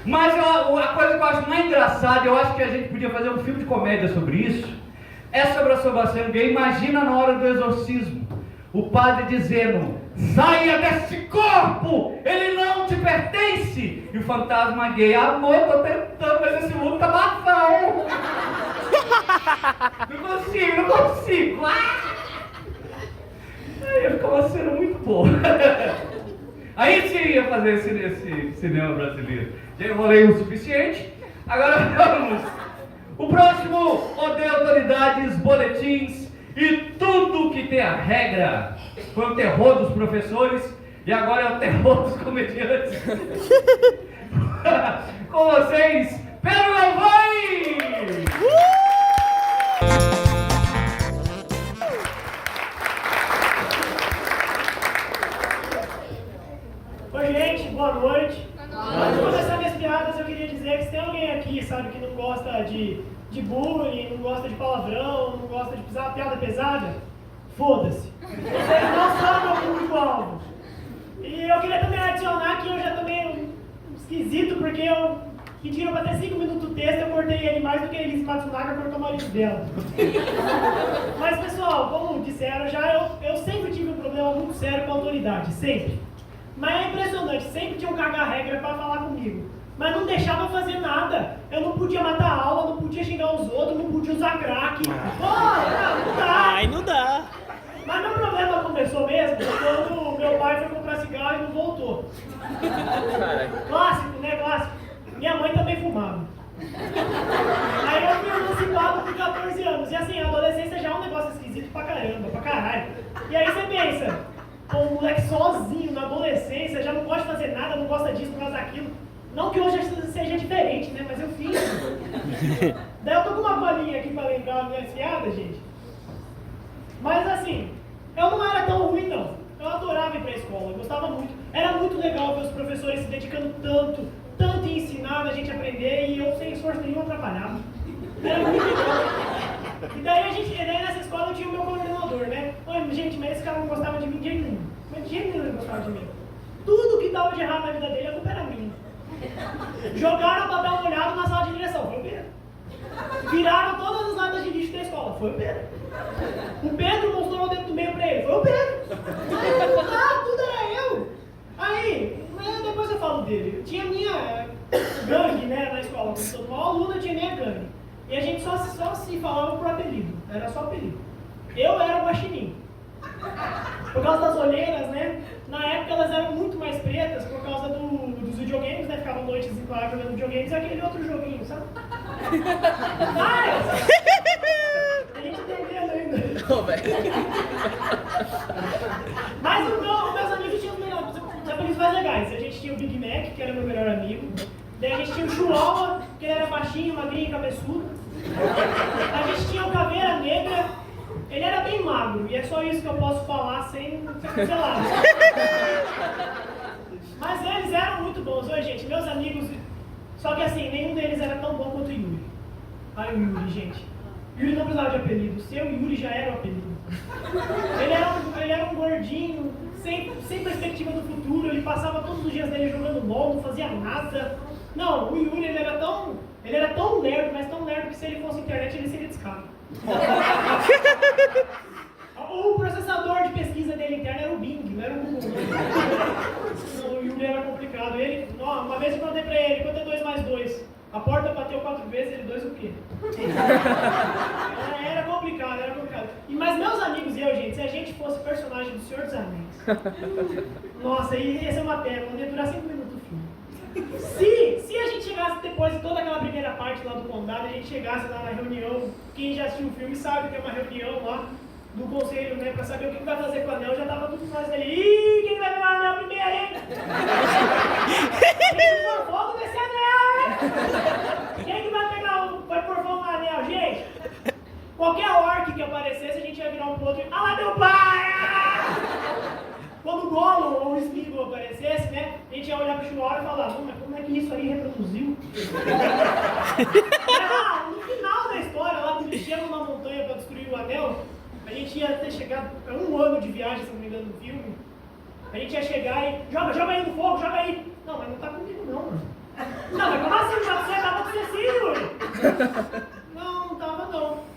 Mas a coisa que eu acho mais engraçada, eu acho que a gente podia fazer um filme de comédia sobre isso, é sobre a assombração gay. Imagina na hora do exorcismo, o padre dizendo, saia desse corpo, ele não te pertence. E o fantasma gay, amor, tô tentando, mas esse mundo tá bafão. Não consigo. Aí ficou uma cena muito boa. Aí sim ia fazer esse cinema brasileiro. Já enrolei o suficiente. Agora vamos. O próximo, odeio autoridades, boletins e tudo que tem a regra. Foi o terror dos professores e agora é o terror dos comediantes. Com vocês, Pedro Galvão! Oi, gente, boa noite. Antes de começar minhas piadas, eu queria dizer que se tem alguém aqui, sabe, que não gosta de bullying, não gosta de palavrão, não gosta de pisar piada pesada, foda-se. Vocês não são meu público-alvo. E eu queria também adicionar que eu já tomei um esquisito, porque eu pediram pra ter 5 minutos do texto, eu cortei ele mais do que a Elise Matsunaga cortou o marido dela. Mas, pessoal, como disseram já, eu sempre tive um problema muito sério com a autoridade, sempre. Mas é impressionante, sempre tinham que cagar regra pra falar comigo. Mas não deixava eu fazer nada. Eu não podia matar a aula, não podia xingar os outros, não podia usar crack. Não dá. Ai, não dá. Mas meu problema começou mesmo quando meu pai foi comprar cigarro e não voltou. Clássico, né? Clássico. Minha mãe também fumava. Aí eu fui emancipado com 14 anos. E assim, a adolescência já é um negócio esquisito pra caramba, pra caralho. E aí você pensa, pô, um moleque sozinho na adolescência, já não gosta de fazer nada, não gosta disso, não gosta daquilo. Não que hoje seja diferente, né? Mas eu fiz. Daí eu tô com uma bolinha aqui pra lembrar a minha piada, gente. Mas assim, eu não era tão ruim não. Eu adorava ir pra escola, eu gostava muito. Era muito legal ver os professores se dedicando tanto em ensinar a gente a aprender e eu sem esforço nenhum atrapalhava. Era muito legal. E daí nessa escola eu tinha o meu coordenador, né? Oi, gente, mas esse cara não gostava de mim de jeito nenhum. Mas de jeito nenhum ele gostava de mim. Tudo que dava de errado na vida dele, a culpa era minha. Jogaram pra dar uma olhada na sala de direção, foi o Pedro. Viraram todas as latas de lixo da escola, foi o Pedro. O Pedro mostrou o dedo do meio pra ele, foi o Pedro. Tudo era eu. Aí, depois eu falo dele. Tinha minha gangue, né, na escola. Como todo mau aluno, eu tinha minha gangue. E a gente só se falava por apelido, era só apelido. Eu era o Guaxinim. Por causa das olheiras, né? Na época elas eram muito mais pretas por causa dos videogames, né? Ficavam noites em claro jogando videogames e aquele outro joguinho, sabe? Mas... a gente entendendo ainda. Mas os meus amigos tinham os apelidos mais legais. A gente tinha o Big Mac, que era meu melhor amigo. Daí a gente tinha o Chihuahua, que ele era baixinho, magrinho e cabeçudo. A gente tinha o Caveira Negra. Ele era bem magro, e é só isso que eu posso falar sem cancelar. Mas eles eram muito bons. Oi, gente, meus amigos... Só que assim, nenhum deles era tão bom quanto o Yuri. Ai, o Yuri, gente. Yuri não precisava de apelido. O seu Yuri já era o apelido. Ele era um gordinho, sem perspectiva do futuro. Ele passava todos os dias dele jogando LOL, não fazia nada. Não, o Yuri, ele era tão lerdo, mas tão lerdo que se ele fosse internet, ele seria descaro. O processador de pesquisa dele interna era o Bing, não era o Google. O Yuri era complicado. Uma vez eu perguntei pra ele, quanto é 2 mais 2? A porta bateu 4 vezes, ele 2 o quê? Era complicado, era complicado. Mas meus amigos e eu, gente, se a gente fosse personagem do Senhor dos Anéis, nossa, ia ser uma pena, ia durar 5 minutos o filme. Se a gente chegasse depois de toda aquela primeira parte lá do condado, a gente chegasse lá na reunião, quem já assistiu o filme sabe que é uma reunião lá do conselho, né, pra saber o que vai fazer com o anel, já tava tudo nós ali, quem vai pegar o anel primeiro, hein? Quem vai pôr fogo nesse anel, hein? Quem que vai pôr fogo no anel, gente? Qualquer orc que aparecesse, a gente ia virar um pro outro e... Ah lá, meu pai! quando o Gollum ou o Smeagol aparecesse, né, a gente ia olhar pro Chihuahua e falar, mas como é que isso aí reproduziu? No final da história, lá quando eles chegam na montanha para destruir o anel, a gente ia ter chegado a 1 ano de viagem, se não me engano, no filme. A gente ia chegar e joga aí no fogo, joga aí. Não, mas não tá comigo não, mano. Não, mas como assim? Você tava com você, Yuri? Não tava não.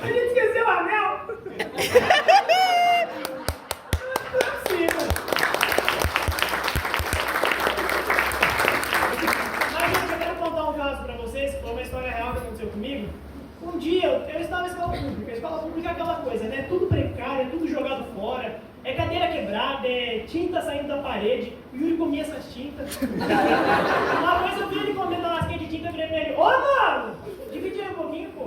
A gente esqueceu o anel. Não é possível. Mas, gente, eu quero contar um caso pra vocês, que foi uma história real que aconteceu comigo. Um dia, eu estava na escola pública. A escola pública é aquela coisa, né? Tudo precário, tudo jogado fora. É cadeira quebrada, é tinta saindo da parede. O Yuri comia essas tintas. Uma vez eu vi ele comendo uma lasquinha de tinta, eu virei pra ele, ô mano, divide aí um pouquinho, pô.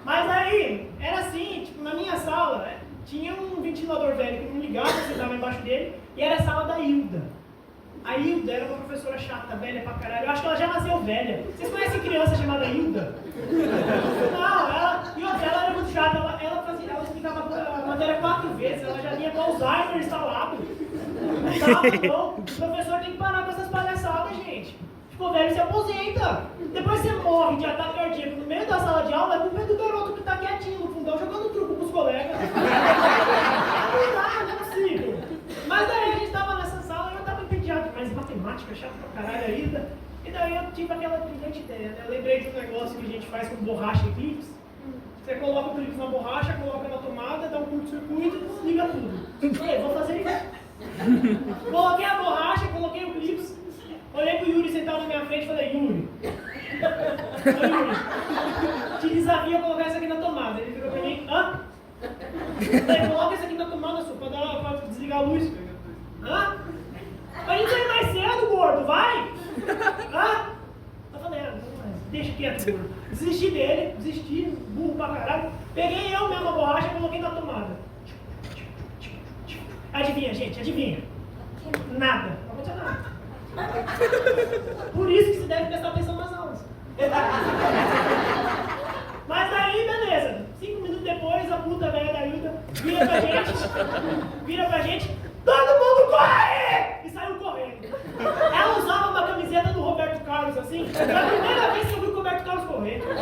Mas aí, era assim, tipo, na minha sala, tinha um ventilador velho que não ligava, você estava embaixo dele, e era a sala da Hilda. A Hilda era uma professora chata, velha pra caralho. Eu acho que ela já nasceu velha. Vocês conhecem criança chamada Hilda? Não, ela era muito chata. Ela explicava a matéria 4 vezes. Ela já vinha com Alzheimer instalado. Não, o professor tem que parar com essas palhaçadas, gente. Ficou velho, se aposenta. Depois você morre de ataque cardíaco no meio da sala de aula, é culpa do garoto que tá quietinho no fundão, jogando truco pros colegas. Não é possível. Mas daí a gente tava nessa sala e eu tava entediado, mas matemática, chato pra caralho ainda. E daí eu tive aquela brilhante ideia, né? Eu lembrei de um negócio que a gente faz com borracha e clips. Você coloca o clipe na borracha, coloca na tomada, dá um curto-circuito e desliga tudo. E aí, vou fazer isso. Coloquei a borracha, coloquei o clips, olhei pro Yuri sentado na minha frente e falei, Yuri, te desafio a colocar isso aqui na tomada. Ele virou pra mim, hã? Falei, coloca isso aqui na tomada, só pra desligar a luz. Hã? A gente sai mais cedo, gordo, vai! Hã? Eu falei, deixa quieto, gordo. Desisti dele, burro pra caralho. Peguei eu mesmo a borracha e coloquei na tomada. Adivinha, gente, adivinha? Nada. Não aconteceu nada. Por isso que se deve prestar atenção nas aulas. Mas aí, beleza. 5 minutos depois, a puta velha da Hilda vira pra gente, todo mundo corre! E saiu correndo. Ela usava uma camiseta do Roberto Carlos, assim. Foi a primeira vez que eu vi o Roberto Carlos correr. Foi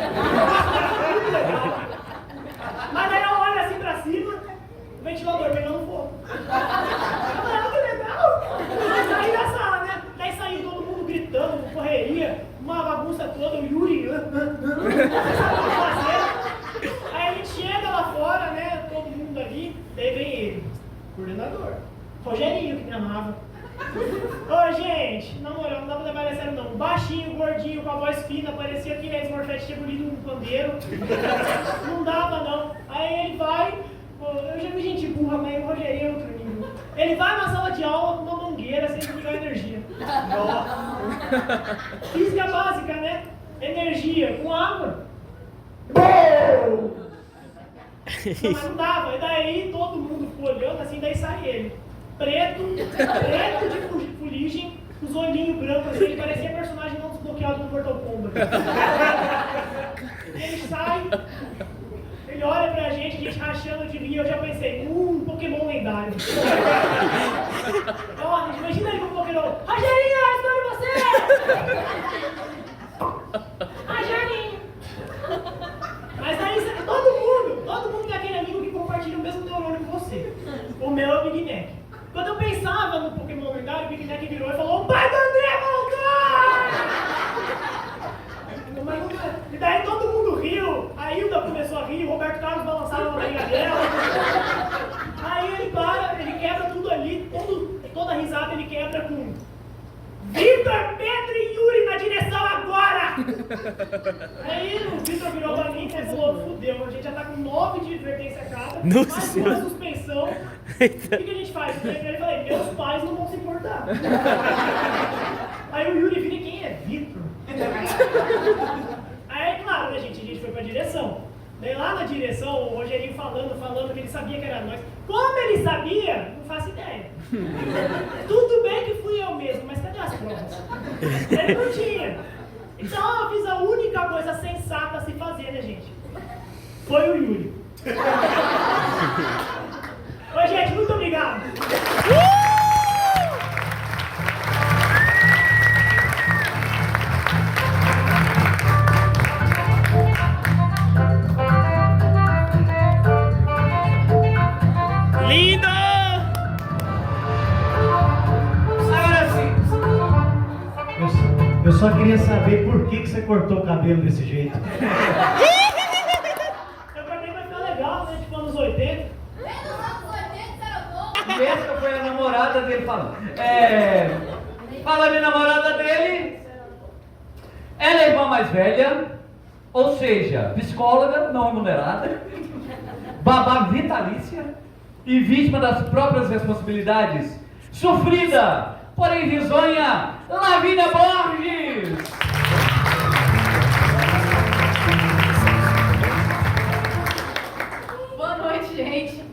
muito legal. Mas aí eu olho assim pra cima, o ventilador pegando fogo. Eu falei, que legal! Aí saí da sala, né? Daí saiu todo mundo gritando, correria, uma bagunça toda, o Yuri. Aí a gente chega lá fora, né? Todo mundo ali, daí vem ele, coordenador. Rogerinho, que me amava. Ô, gente, na moral, não dá pra levar ele a sério, não. Baixinho, gordinho, com a voz fina, parecia que a Smurfette tinha bonito um pandeiro. Não dava, não. Aí ele vai, pô, eu já vi gente burra, mas o Rogerinho é outro nível. Ele vai na sala de aula com uma mangueira sem ligar energia. Nossa. Física básica, né? Energia com água. Não, mas não dava. E daí todo mundo ficou olhando assim, daí sai ele. Preto de fuligem, os olhinhos brancos assim, ele parecia personagem não desbloqueado no Mortal Kombat. Ele sai, ele olha pra gente, a gente rachando de rir, eu já pensei, Pokémon lendário. Olha, imagina ele com o Pokémon, Rogerinho, eu estou em você! Rogerinho! Mas aí todo mundo tem aquele amigo que compartilha o mesmo neurônio que você. O meu é o Big Mac. Quando eu pensava no Pokémon lendário, o Big Mac virou e falou, o pai do André voltou! Mas não é. E daí todo mundo riu, a Hilda começou a rir, o Roberto Carlos balançava na barriga dela. Aí ele para, ele quebra tudo ali, toda risada ele quebra com Vitor, Pedro e Yuri na direção agora! Aí o Vitor virou pra mim e falou, fudeu, a gente já tá com 9 de advertência cada, mais uma suspensão. O que a gente faz? Eu falei, meus pais não vão se importar. Aí o Yuri vira, quem é Vitor? Aí, claro, né, gente, a gente foi pra direção. Daí lá na direção, o Rogerinho falando que ele sabia que era nós. Como ele sabia? Não faço ideia. Tudo bem que fui eu mesmo, mas cadê as provas? Ele não tinha. Então eu fiz a única coisa sensata a se fazer, né, gente? Foi o só queria saber por que você cortou o cabelo desse jeito. Eu cortei pra ficar legal, né? Tipo anos 80. E essa foi a namorada dele falando. Falando em namorada dele, ela é a irmã mais velha, ou seja, psicóloga não remunerada, babá vitalícia e vítima das próprias responsabilidades, sofrida, porém risonha, Lavínia Borges! Boa noite, gente.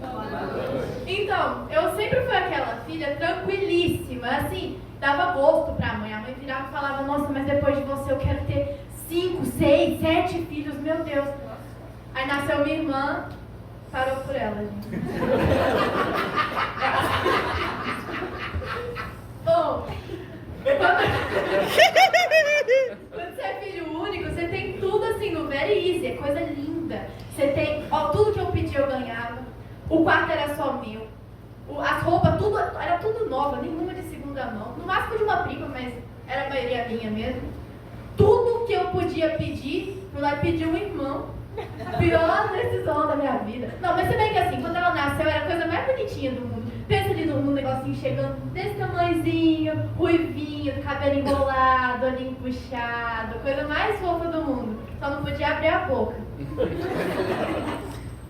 Então, eu sempre fui aquela filha tranquilíssima, assim, dava gosto pra mãe. A mãe virava e falava, nossa, mas depois de você eu quero ter 5, 6, 7 filhos, meu Deus. Aí nasceu minha irmã, parou por ela, gente. Bom, quando você é filho único, você tem tudo assim no very easy, é coisa linda. Você tem, ó, tudo que eu pedi eu ganhava. O quarto era só meu. As roupas, tudo, era tudo nova, nenhuma de segunda mão. No máximo de uma prima, mas era a maioria minha mesmo. Tudo que eu podia pedir, eu lá pedi um irmão. Pior decisão da minha vida. Não, mas se bem que assim, quando ela nasceu, era a coisa mais bonitinha do mundo. Pensa ali num negocinho chegando desse tamanhozinho, ruivinho, cabelo embolado, olhinho puxado, coisa mais fofa do mundo. Só não podia abrir a boca.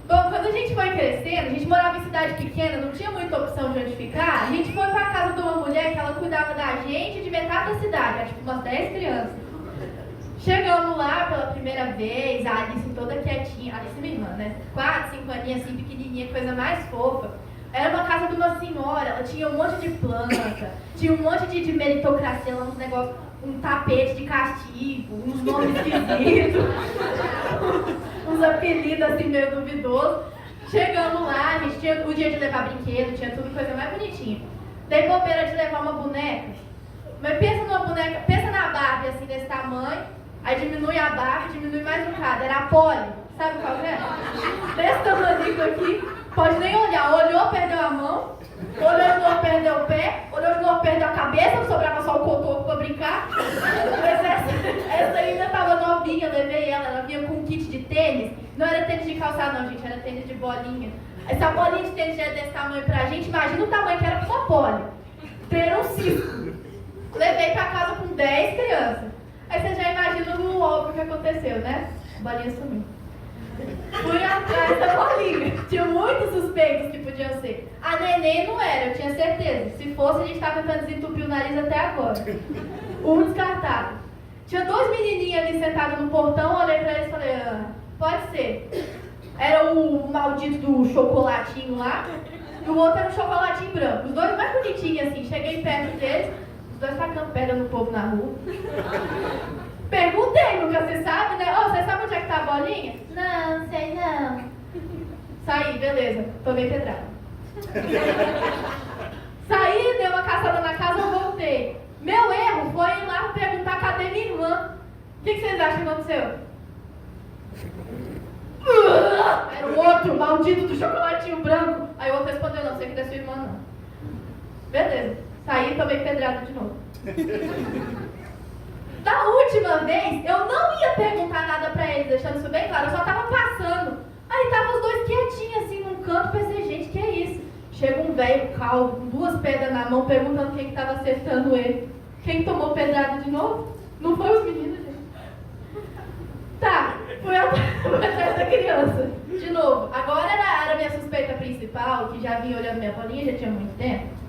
Bom, quando a gente foi crescendo, a gente morava em cidade pequena, não tinha muita opção de onde ficar. A gente foi pra casa de uma mulher que ela cuidava da gente e de metade da cidade, era tipo umas 10 crianças. Chegamos lá pela primeira vez, a Alice toda quietinha, a Alice minha irmã, né? 4, 5 aninhos assim, pequenininha, coisa mais fofa. Era uma casa de uma senhora, ela tinha um monte de planta, tinha um monte de meritocracia, uns negócios, um tapete de castigo, uns nomes esquisitos, uns apelidos assim meio duvidosos. Chegamos lá, a gente tinha o dia de levar brinquedo, tinha tudo coisa mais bonitinha. Dei bobeira de levar uma boneca, mas pensa numa boneca, pensa na Barbie assim desse tamanho, aí diminui a Barbie, diminui mais um bocado, era a Polly, sabe qual é? Desse tamanho aqui. Pode nem olhar, olhou, perdeu a mão, olhou de novo, perdeu o pé, olhou de novo, perdeu a cabeça, sobrava só o cotoco pra brincar. Mas essa ainda tava novinha, levei ela vinha com um kit de tênis, não era tênis de calçado não, gente, era tênis de bolinha. Essa bolinha de tênis já é desse tamanho pra gente, imagina o tamanho que era pra sua Polly. Era um cisco. Levei pra casa com 10 crianças. Aí você já imagina o óbvio que aconteceu, né? A bolinha sumiu. Fui atrás da bolinha. Tinha muitos suspeitos que podiam ser. A neném não era, eu tinha certeza. Se fosse, a gente estava tentando desentupir o nariz até agora. Um descartado. Tinha 2 menininhos ali sentados no portão, olhei pra eles e falei, pode ser. Era o maldito do chocolatinho lá, e o outro era o chocolatinho branco. Os dois mais bonitinhos assim, cheguei perto deles, os dois tacando pedra no povo na rua. Perguntei, nunca você sabe, né? Você sabe onde é que tá a bolinha? Não, sei não. Saí, beleza, tomei pedrada. Saí, dei uma caçada na casa, eu voltei. Meu erro foi ir lá perguntar cadê minha irmã. O que vocês acham que aconteceu? Era o outro, maldito do chocolatinho branco. Aí o outro respondeu, não sei que é sua irmã não. Beleza, saí e tomei pedrada de novo. Da última vez, eu não ia perguntar nada pra eles, deixando isso bem claro, eu só tava passando. Aí tava os dois quietinhos assim num canto, pensei, gente, que é isso? Chega um velho calvo, com 2 pedras na mão, perguntando quem que tava acertando ele. Quem tomou pedrada de novo? Não foi os meninos, gente. Tá, fui atrás da criança. De novo, agora era a minha suspeita principal, que já vinha olhando minha bolinha, já tinha muito tempo.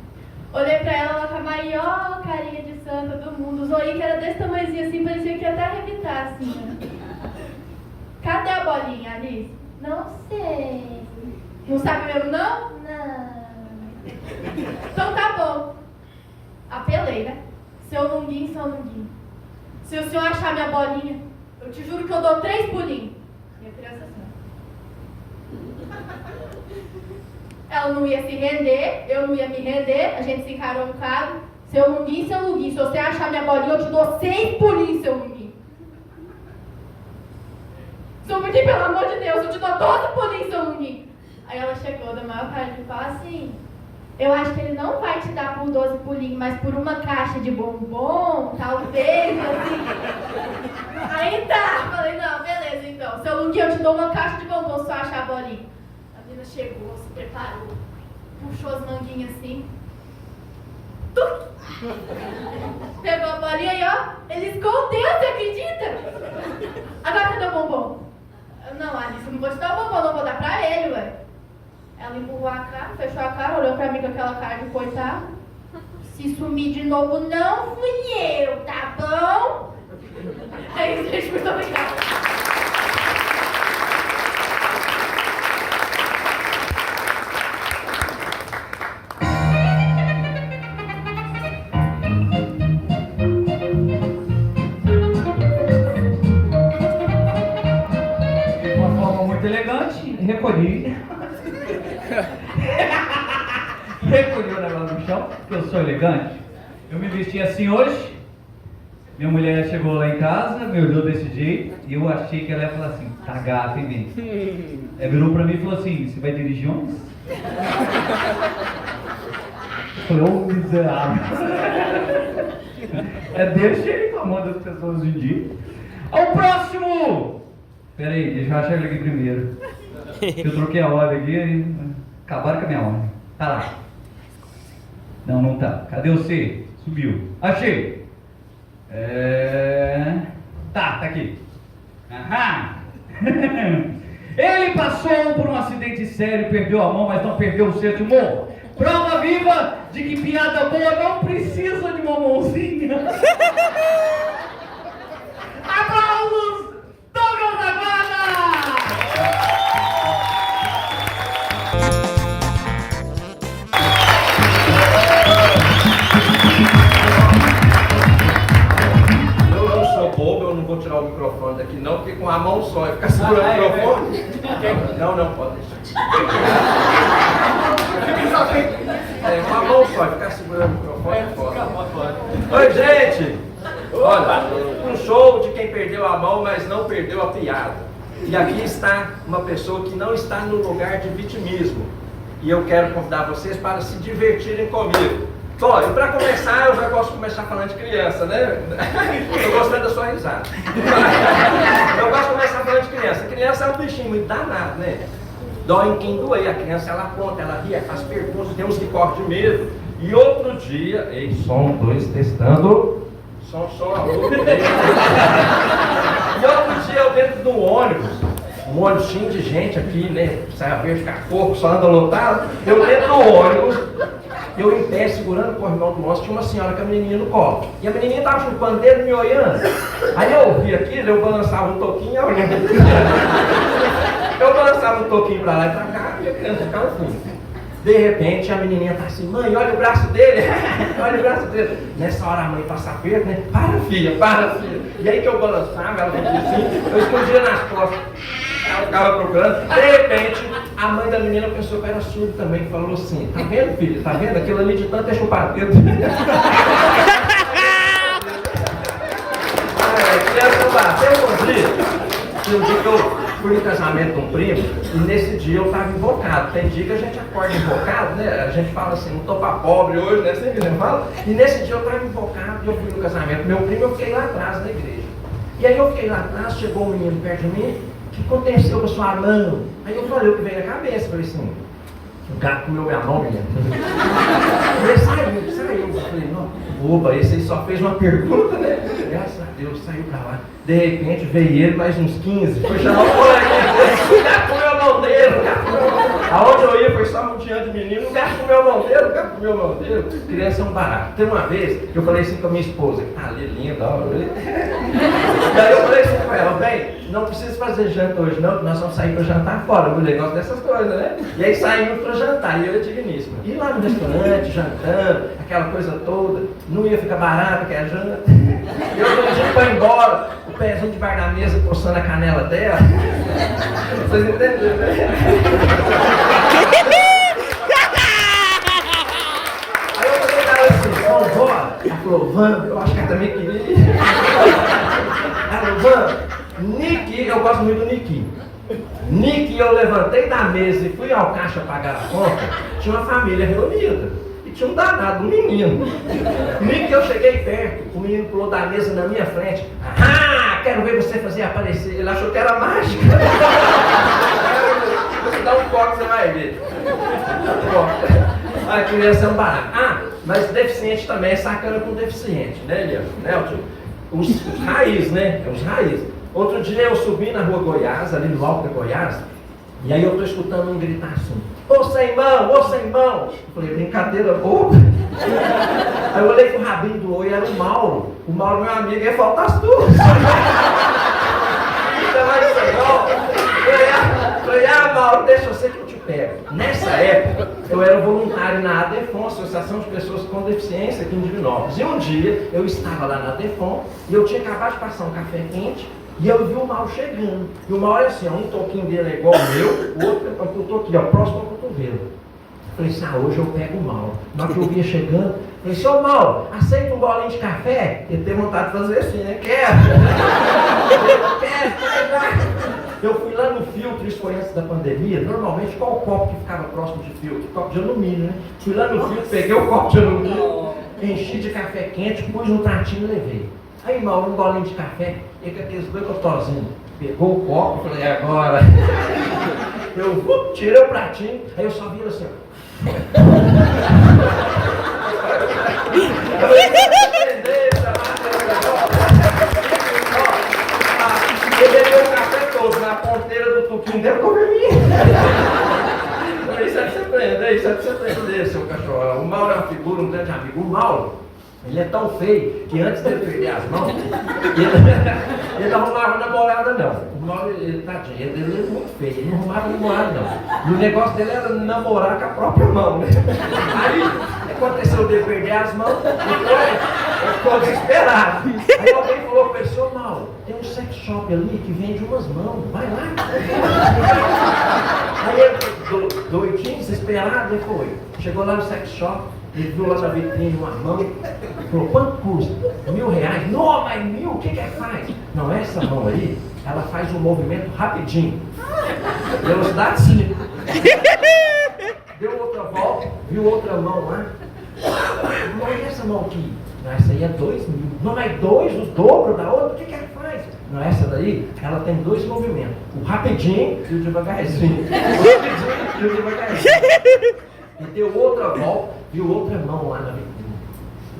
Olhei pra ela, ela com a maior carinha de santa do mundo. O zoinho que era desse tamanhozinho assim, parecia que ia até arrebitar assim, né? Cadê a bolinha, Alice? Não sei. Não sabe mesmo, não? Não. Então tá bom. Apelei, né? Seu Lunguinho, seu Lunguinho. Se o senhor achar minha bolinha, eu te juro que eu dou 3 pulinhos. E a criança assim. Ela não ia se render, eu não ia me render, a gente se encarou um bocado. Seu Lunguinho, se você achar minha bolinha, eu te dou 6 pulinhos, seu Lunguinho. Seu Lunguinho, pelo amor de Deus, eu te dou 12 pulinhos, seu Lunguinho. Aí ela chegou da maior cara de pau assim, eu acho que ele não vai te dar por 12 pulinhos, mas por uma caixa de bombom, talvez, assim. Aí tá, falei, não, beleza então. Seu Luquinho, eu te dou uma caixa de bombom se eu achar a bolinha. A menina chegou, se preparou, puxou as manguinhas assim. Tuc! Pegou a bolinha e ó, ele escondeu, você acredita? Agora cadê o bombom? Não, Alice, eu não vou te dar o bombom, não vou dar pra ele, ué. Ela empurrou a cara, fechou a cara, olhou pra mim com aquela cara de coitado. Se sumir de novo, não fui eu, tá bom? É isso, gente, muito obrigada. De uma forma muito elegante, recolhi. Recolhi o negócio no chão, porque eu sou elegante. Eu me vesti assim hoje. Minha mulher chegou lá em casa, me olhou desse jeito, e eu achei que ela ia falar assim, tá gata, hein, bem? Ela virou pra mim e falou assim, você vai dirigir onde? Eu falei, ô miserável. É desse jeito a mão das pessoas hoje em dia. Ao próximo! Peraí, deixa eu achar ele aqui primeiro. Eu troquei a ordem aqui e acabaram com a minha ordem. Tá lá. Não, não tá. Cadê você? Subiu. Achei. Tá aqui. Aham. Ele passou por um acidente sério, perdeu a mão, mas não perdeu o senso de humor. Prova viva de que piada boa não precisa de uma mãozinha. Aplausos! Douglas Aguada! Eu não sou bobo, eu não vou tirar o microfone daqui não, porque com a mão só eu ficar segurando o microfone. Não, pode deixar. Com a mão só, ficar segurando o microfone é foda. Oi, gente! Olha, um show de quem perdeu a mão, mas não perdeu a piada. E aqui está uma pessoa que não está no lugar de vitimismo. E eu quero convidar vocês para se divertirem comigo. Bom, e para começar, eu já gosto de começar falando de criança, né? Estou gostando da sua risada. Eu gosto de começar falando de criança. Criança é um bichinho muito danado, né? Dói em quem doer. A criança, ela conta, ela ri, faz perguntas, tem uns que correm de medo. E outro dia... Ei, som 2, testando. Som, alô. E outro dia, eu dentro do ônibus, um ônibus cheio de gente aqui, né? Sai a ver, ficar fogo, só anda lotado. Eu dentro do ônibus, eu em pé, segurando o corrimão do nosso, tinha uma senhora com a menininha no colo. E a menininha estava chupando dedo me olhando. Aí eu ouvi aquilo, eu balançava um toquinho, eu balançava um toquinho pra lá e pra cá, e a criança ficava assim. De repente a menininha tá assim, mãe, olha o braço dele, olha o braço dele. Nessa hora a mãe passa perto, né? Para filha. E aí que eu balançava, ela fazia assim, eu escondia nas costas. Ela ficava procurando. De repente, a mãe da menina pensou que era surdo também, falou assim, tá vendo, filha? Tá vendo? Aquilo ali de tanto é chupar dedo. Criança bateu um dia que eu fui no casamento de um primo, e nesse dia eu estava invocado. Tem dia que a gente acorda invocado, né? A gente fala assim, não tô pra pobre hoje, né? Sempre a gente fala. E nesse dia eu estava invocado e eu fui no casamento do meu primo, eu fiquei lá atrás na igreja. E aí eu fiquei lá atrás, chegou um menino perto de mim, o que aconteceu com a sua mão? Aí eu falei o que veio na cabeça, falei assim, o gato comeu minha mão, menino. Ele saiu. Eu falei, não, boba, esse aí só fez uma pergunta, né? Graças a Deus, saiu pra lá. De repente veio ele, mais uns 15, foi chamar o coleguinha, o gato comeu a mão dele, Aonde eu ia foi só muteando de menino, o gato comeu a mão dele, Criança é um barato. Tem uma vez que eu falei assim com a minha esposa, que tá ali linda, ó. Daí eu falei assim com ela, bem, não precisa fazer janta hoje não, nós vamos sair para jantar fora, eu gosto dessas coisas, né? E aí saímos para jantar, e eu era digníssima. E lá no restaurante, jantando, aquela coisa toda, não ia ficar barato que é janta. Eu no dia para ir embora, o pezinho debaixo da mesa coçando a canela dela. Vocês entenderam, né? Aí eu falei pra ela assim, vamos embora? Ela falou, vamos, eu acho que ela também queria. Ela falou, vamos. Niki, eu gosto muito do Niki. Nick, eu levantei da mesa e fui ao caixa pagar a conta, tinha uma família reunida. E tinha um danado, um menino. Nick, eu cheguei perto, o menino pulou da mesa na minha frente. Ah, quero ver você fazer aparecer. Ele achou que era mágica. Você dá um coque, você vai ver. A criança é um barato. Ah, mas deficiente também é sacana com deficiente, né, Elias? Né, os raiz, né? Os raiz. Outro dia eu subi na rua Goiás, ali no alto da Goiás, e aí eu tô escutando um gritar assim: ô sem mão, ô sem mão! Eu falei, brincadeira boba. Aí eu olhei pro rabinho do oi, era o Mauro. O Mauro, meu amigo, ia faltar as tuas. Falei, ah, Mauro, deixa eu ser que eu te pego. Nessa época, eu era voluntário na ADEFON, Associação de Pessoas com Deficiência, aqui em Divinópolis. E um dia, eu estava lá na ADEFON, e eu tinha acabado de passar um café quente, e eu vi o Mauro chegando. E o Mauro é assim, ó, um toquinho dele é igual ao meu, o outro eu tô aqui, ó, próximo ao cotovelo. Falei assim, ah, hoje eu pego o Mauro. Na hora que eu via chegando, falei, seu Mauro, aceita um bolinho de café? Ele tem vontade de fazer assim, né? Quero! Quero! Eu fui lá no filtro, isso foi antes da pandemia. Normalmente, qual o copo que ficava próximo de filtro? Copo de alumínio, né? Fui lá no filtro, peguei o copo de alumínio, enchi de café quente, pus no pratinho e levei. Aí, Mauro, um bolinho de café, e com aqueles dois gostosinhos. Pegou o copo, falei, agora. Eu tirei o pratinho, aí eu só vi assim, ó. Ele bebeu o café todo, na ponteira do tuquinho dele comeu minha. Isso é pra você aprender, isso é pra você aprender, seu cachorro. O Mauro é uma figura, um grande amigo. O Mauro, ele é tão feio que antes dele perder as mãos, ele não arrumava namorada não. O Mauro, tadinho, ele é muito feio, ele não arrumava namorada não. E o negócio dele era namorar com a própria mão, né? Aí aconteceu dele perder as mãos, ele ficou desesperado. Aí alguém falou para ele, seu Mauro, tem um sex shop ali que vende umas mãos, vai lá. Aí ele, doidinho, desesperado, ele foi. Chegou lá no sex shop, ele viu lá na vitrine uma mão, falou, quanto custa? R$1.000. Não, mas 1.000, o que que faz? Não, essa mão aí, ela faz um movimento rapidinho. Velocidade 5. Deu outra volta, viu outra mão lá. Não, e essa mão aqui? Não, essa aí é 2.000. Não, mas 2, o dobro da outra, o que que ela faz? Não, essa daí, ela tem 2 movimentos. O rapidinho e o devagarzinho. O rapidinho e o devagarzinho. E deu outra volta, viu outra mão lá na vitrine.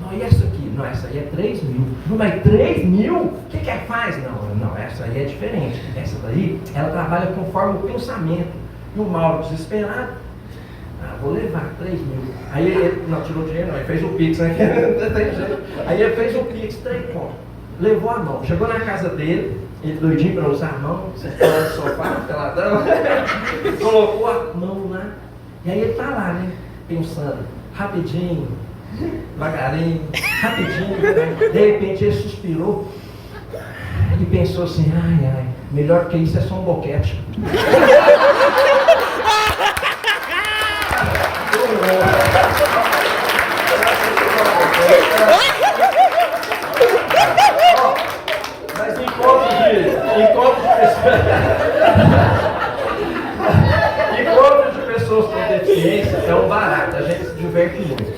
Não, e essa aqui? Não, essa aí é 3.000. Não, mas 3.000? O que que ela faz? Não, essa aí é diferente. Essa daí, ela trabalha conforme o pensamento. E o Mauro desesperado, vou levar 3.000. Aí ele, não tirou dinheiro não, ele fez o Pix, né? Aí ele fez o Pix, 3 pontos. Levou a mão, chegou na casa dele, ele doidinho para usar a mão, sentou no sofá, peladão, colocou a mão lá. E aí ele tá lá, né, pensando, rapidinho, devagarinho, rapidinho, de repente ele suspirou e pensou assim, ai, melhor que isso é só um boquete. Mas encontro de pessoas com deficiência é um barato, a gente se diverte muito.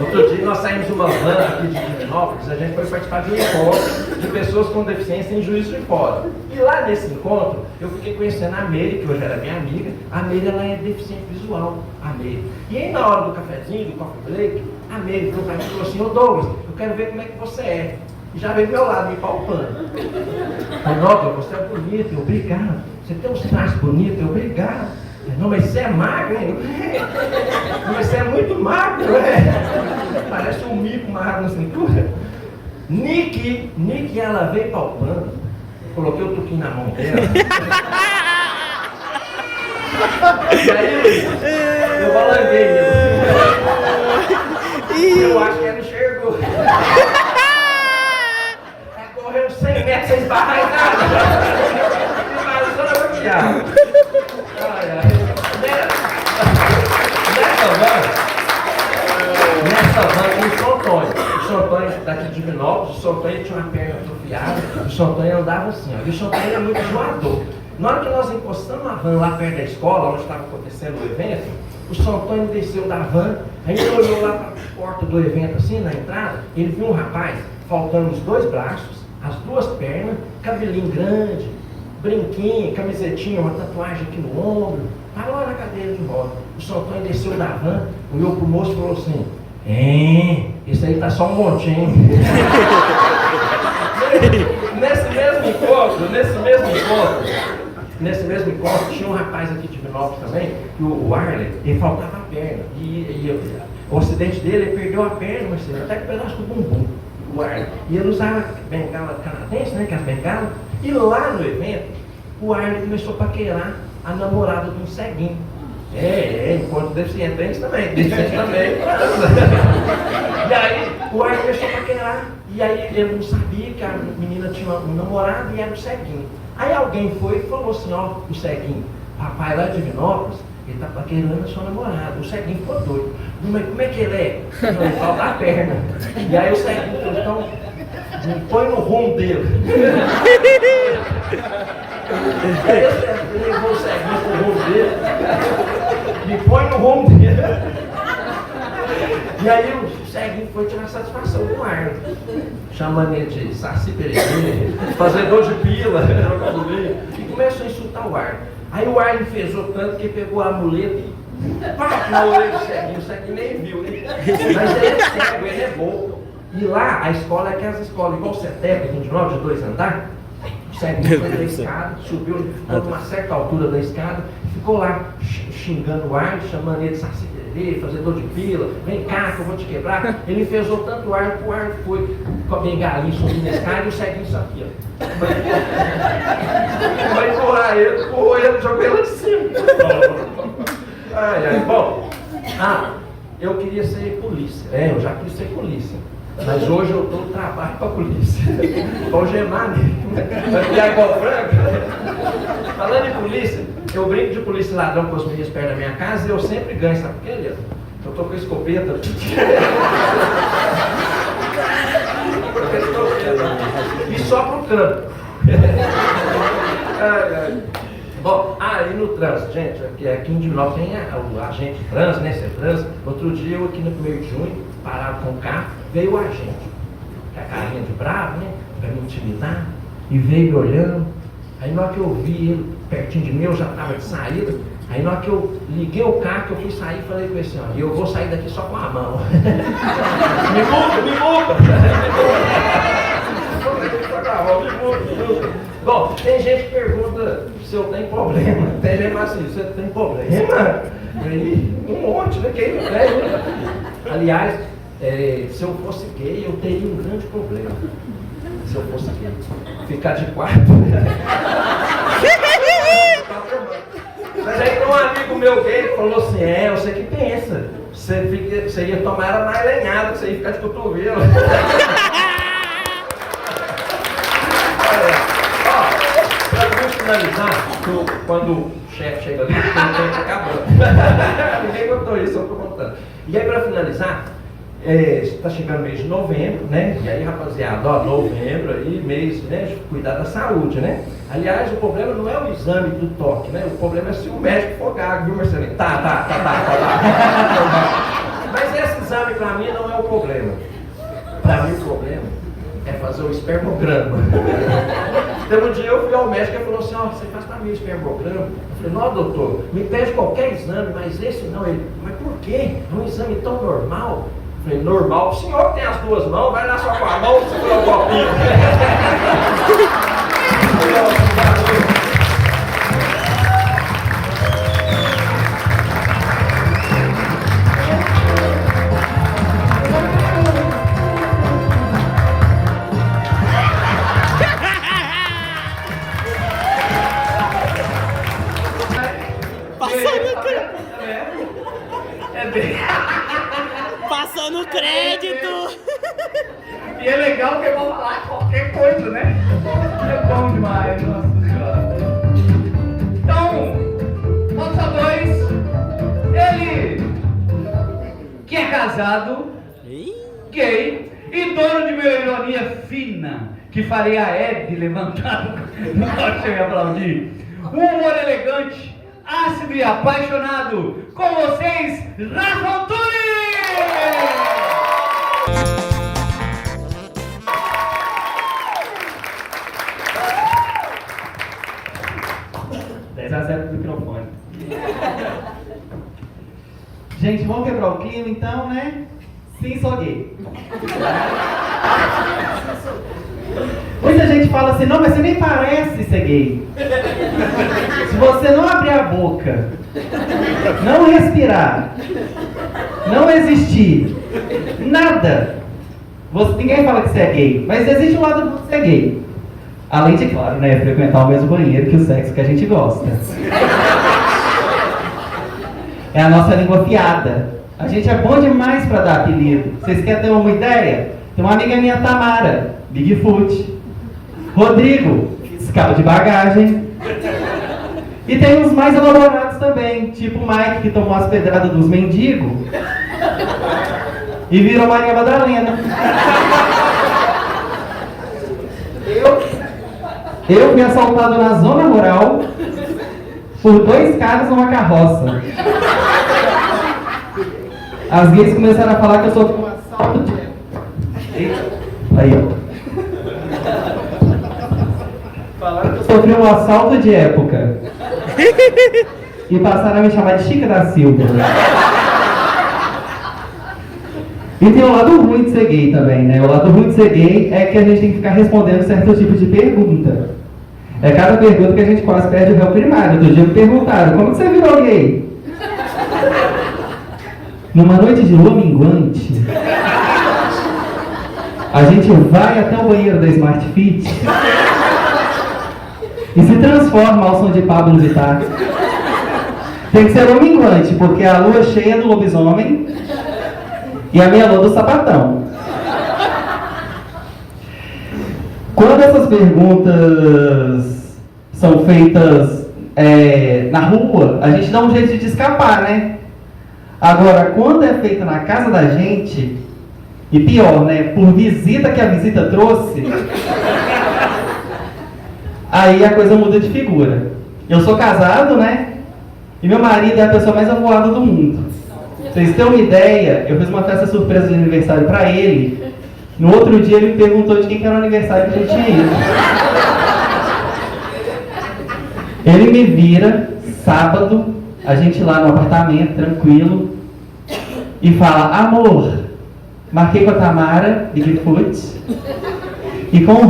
Outro dia nós saímos de uma van aqui de Divinópolis, a gente foi participar de um encontro de pessoas com deficiência em Juiz de Fora. E lá nesse encontro, eu fiquei conhecendo a Meire, que hoje era minha amiga. A Meire, ela é deficiente visual, a Meire. E aí na hora do cafezinho, do coffee break, a Meire virou pra mim e falou assim, ô Douglas, eu quero ver como é que você é. E já veio do meu lado, me palpando. Falei, não, você é bonito, obrigado. Você tem uns traços bonitos, obrigado. Não, mas você é magro, hein? Mas você é muito magro, Parece um mico magro na cintura. Nick, ela veio palpando. Coloquei o tuquinho na mão dela. E aí, eu balanguei. Eu acho que ela enxergou. Ela correu 100 metros sem esbarrar em nada. Finalizou na bloqueada. Nessa van tem o São Antônio. O São Antônio daqui de Divinópolis, o São Antônio tinha uma perna atrofiada, o São Antônio andava assim, ó. E o São Antônio é muito zoador. Na hora que nós encostamos a van lá perto da escola, onde estava acontecendo o evento, o São Antônio desceu da van, aí ele olhou lá para a porta do evento, assim, na entrada, ele viu um rapaz faltando os 2 braços, as 2 pernas, cabelinho grande, brinquinho, camisetinha, uma tatuagem aqui no ombro, parou na cadeira de roda. O São Antônio desceu da van, olhou pro moço e falou assim, isso aí tá só um montinho. Nesse mesmo encontro, tinha um rapaz aqui de Divinópolis também, que o Arley, ele faltava a perna. O acidente dele, ele perdeu a perna, mas até com um pedaço do bumbum, o Arley. E ele usava bengala canadense, né, que as bengalas. E lá no evento, o Arley começou a paquerar a namorada de um ceguinho. Enquanto deficiente também. Deficiente também. E aí, o Arley começou a paquerar. E aí, ele não sabia que a menina tinha um namorado e era um ceguinho. Aí alguém foi e falou assim, ó, o ceguinho, papai lá de Divinópolis, ele tá paquerando a sua namorada. O ceguinho ficou doido. Como é que ele é? Não, ele falta a perna. E aí o ceguinho falou, então, me põe no rumo dele. Aí ele levou o ceguinho pro rumo dele. Me põe no rumo dele. E aí o ceguinho foi tirar satisfação com o Arley, chamando ele de Saci Peregrino, fazedor de pila, e começou a insultar o Arley. Aí o Arley enfesou tanto que pegou a muleta e pá, na orelha do ceguinho, o ceguinho nem viu, né? Mas ele é cego, ele é bobo. E lá a escola é aquelas escolas igual o CETEP, 29 de 2 andares. O ceguinho foi da escada, subiu, ficou numa certa altura da escada, ficou lá xingando o Arley, chamando ele de Saci Peregrino, fazedor de pila, vem cá que eu vou te quebrar. Ele enfesou tanto o Arley que o Arley foi com a bengalinha subindo na escada e o ceguinho isso aqui, ó. Vai empurrar ele, empurrou ele, jogou ele lá de cima. Bom, eu queria ser polícia. Eu já quis ser polícia. Mas hoje eu dou trabalho para a polícia. Para algemar mesmo. Vai criar igual frango. Falando em polícia, eu brinco de polícia e ladrão com os meninos perto da minha casa e eu sempre ganho, sabe por quê, Elias? Eu tô com a escopeta. E só pro canto. Bom, aí no trânsito, gente, aqui em Divinópolis tem o agente de trânsito, né, Cetrans. Outro dia, eu aqui no 1º de junho, parado com o carro, veio o agente, com a carinha de bravo, né, pra me intimidar, e veio me olhando. Aí na hora que eu vi ele pertinho de mim, eu já estava de saída. Aí na hora que eu liguei o carro, que eu fui sair, falei com ele assim, ó, eu vou sair daqui só com a mão. Me multa! Bom, tem gente que pergunta se eu tenho problema. Tem gente que fala assim, você tem problema? Aí, um monte, né? Quem não tem? Aliás, se eu fosse gay, eu teria um grande problema. Se eu fosse gay. Ficar de quarto. Mas aí tem um amigo meu gay que falou assim, você que pensa. Você ia tomar ela mais lenhada, você ia ficar de cotovelo. Para finalizar, quando o chefe chega ali, o tempo acabando. Ninguém contou isso, eu estou contando. E aí, para finalizar, está chegando o mês de novembro, né? E aí, rapaziada, ó, novembro aí, mês, né? De cuidar da saúde, né? Aliás, o problema não é o exame do toque, né? O problema é se o médico for gago, viu, Marcelinho? Tá. Mas esse exame, para mim, não é o problema. Para mim, o problema é fazer o espermograma. Então um dia eu fui ao médico e falou assim, ó, você faz para mim o espermograma? Eu falei, não, doutor, me pede qualquer exame, mas esse não. Ele, mas por quê? É um exame tão normal? Eu falei, normal? O senhor que tem as 2 mãos, vai lá só com a mão, você falou o copinho. Passando crédito! E é legal que eu vou falar qualquer coisa, né? É bom demais, nossa senhora. Então, nota 2, ele que é casado, gay e dono de uma ironia fina, que faria a Ed levantar no coche e aplaudir. um humor elegante, ácido e apaixonado. Com vocês, Rafa Antunes! 10-0 do microfone. Gente, vamos quebrar o clima então, né? Sim, sou gay. Muita gente fala assim, não, mas você nem parece ser gay. Se você não abrir a boca, não respirar, não existir, nada, ninguém fala que você é gay, mas existe um lado de você é gay. Além de, claro, né, frequentar o mesmo banheiro que o sexo que a gente gosta. É a nossa língua fiada. A gente é bom demais para dar apelido. Vocês querem ter uma ideia? Tem uma amiga minha, Tamara, Bigfoot. Rodrigo, fiscal de bagagem. E tem uns mais elaborados também, tipo o Mike, que tomou as pedradas dos mendigos e virou Maria Madalena. Eu fui assaltado na zona rural por 2 caras numa carroça. As gays começaram a falar que eu sofri um assalto de... Aí, ó. Falaram que eu sofri um assalto de época. E passaram a me chamar de Chica da Silva. E tem o lado ruim de ser gay também, né? O lado ruim de ser gay é que a gente tem que ficar respondendo certo tipo de pergunta. É cada pergunta que a gente quase perde o réu primário. Outro dia me perguntaram, como que você virou gay? Numa noite de lua minguante, a gente vai até o banheiro da Smart Fit e se transforma ao som de Pablo Vittar. Tem que ser lua minguante, porque a lua cheia do lobisomem e a meia lua do sapatão. Quando essas perguntas são feitas na rua, a gente dá um jeito de escapar, né? Agora, quando é feita na casa da gente, e pior, né? Por visita que a visita trouxe, aí a coisa muda de figura. Eu sou casado, né? E meu marido é a pessoa mais avoada do mundo. Pra vocês terem uma ideia, eu fiz uma festa surpresa de aniversário pra ele. No outro dia ele me perguntou de quem que era o aniversário que a gente tinha ido. Ele me vira, sábado, a gente lá no apartamento, tranquilo, e fala, amor, marquei com a Tamara, Bigfoot, e com o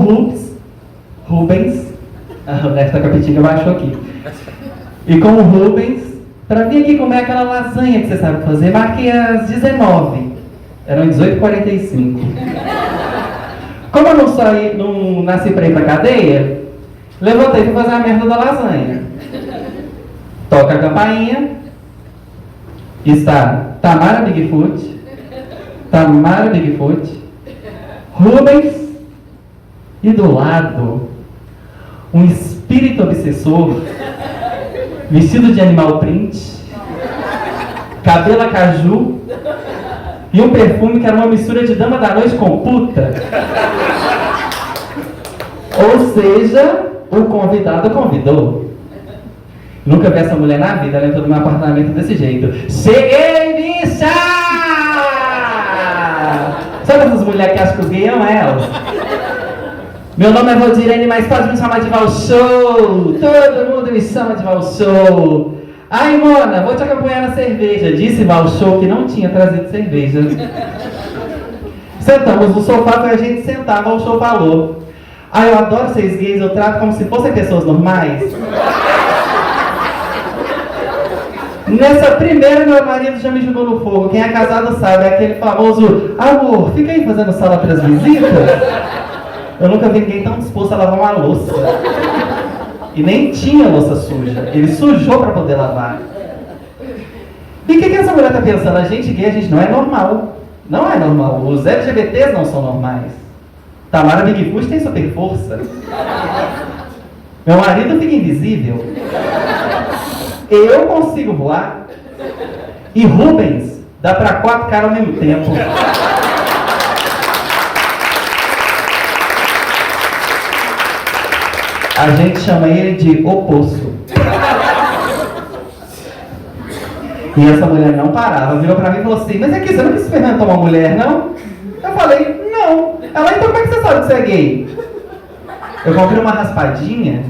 Rubens, o Neto da Capitinga baixou aqui, e com o Rubens, pra vir aqui comer aquela lasanha que você sabe fazer, marquei às 19, eram 18h45. Como eu não nasci pra ir pra cadeia, levantei pra fazer a merda da lasanha. Toca a campainha, está Tamara Bigfoot, Rubens, e do lado, um espírito obsessor, vestido de animal print, cabelo a caju, e um perfume que era uma mistura de dama da noite com puta. Ou seja, o convidado convidou. Nunca vi essa mulher na vida, ela entrou no meu apartamento desse jeito. Cheguei, bicha! Sabe essas mulheres que acham que os gays amam elas? Meu nome é Rodirene, mas pode me chamar de Valshow. Todo mundo me chama de Valshow. Ai, Mona, vou te acompanhar na cerveja. Disse Valshow que não tinha trazido cerveja. Sentamos no sofá para a gente sentar, Valshow falou. Ah, eu adoro vocês gays, eu trato como se fossem pessoas normais. Nessa primeira, meu marido já me jogou no fogo. Quem é casado sabe, é aquele famoso amor, fica aí fazendo sala para as visitas. Eu nunca vi ninguém tão disposto a lavar uma louça. E nem tinha louça suja. Ele sujou para poder lavar. E o que essa mulher está pensando? A gente gay, a gente não é normal. Não é normal. Os LGBTs não são normais. Tamara Bigfoot tem super força. Meu marido fica invisível. Eu consigo voar. E Rubens dá para 4 caras ao mesmo tempo. A gente chama ele de oposto. E essa mulher não parava, virou pra mim e falou assim, mas aqui, você não quis experimentar uma mulher, não? Eu falei, não. Ela, então como é que você sabe que você é gay? Eu comprei uma raspadinha,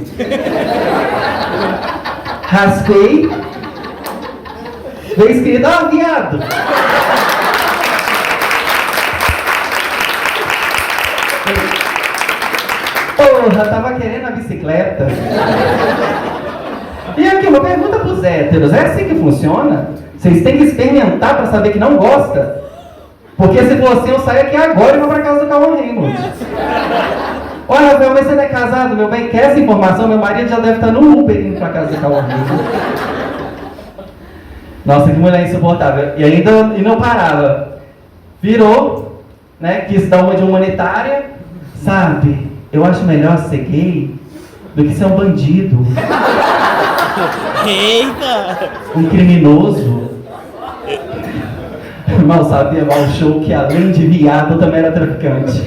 raspei, veio escrito, ó, viado. Porra, tava querendo a bicicleta. E aqui, uma pergunta pros héteros, é assim que funciona? Vocês têm que experimentar pra saber que não gosta? Porque se for assim, eu saio aqui agora e vou pra casa do Cauã Raymond. Olha, Rafael, mas você não é casado, meu bem? Quer essa informação? Meu marido já deve estar no Uber indo pra casa do Cauã Raymond. Nossa, que mulher insuportável. E não parava. Virou, né, quis dar uma de humanitária. Sabe, eu acho melhor ser gay do que ser um bandido. Eita! Um criminoso. Mal sabia mal show que além de viado eu também era traficante.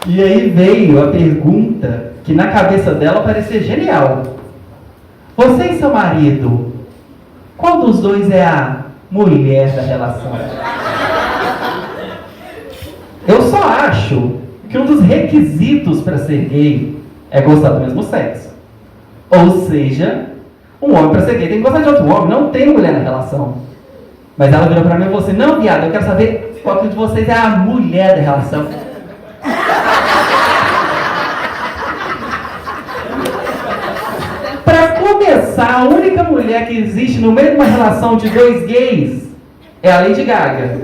E aí veio a pergunta que na cabeça dela parecia genial. Você e seu marido, qual dos dois é a mulher da relação? Eu só acho que um dos requisitos para ser gay é gostar do mesmo sexo. Ou seja, um homem para ser gay tem que gostar de outro homem, não tem mulher na relação. Mas ela virou para mim e falou assim, não, viado, eu quero saber qual de vocês é a mulher da relação. Para começar, a única mulher que existe no meio de uma relação de dois gays é a Lady Gaga.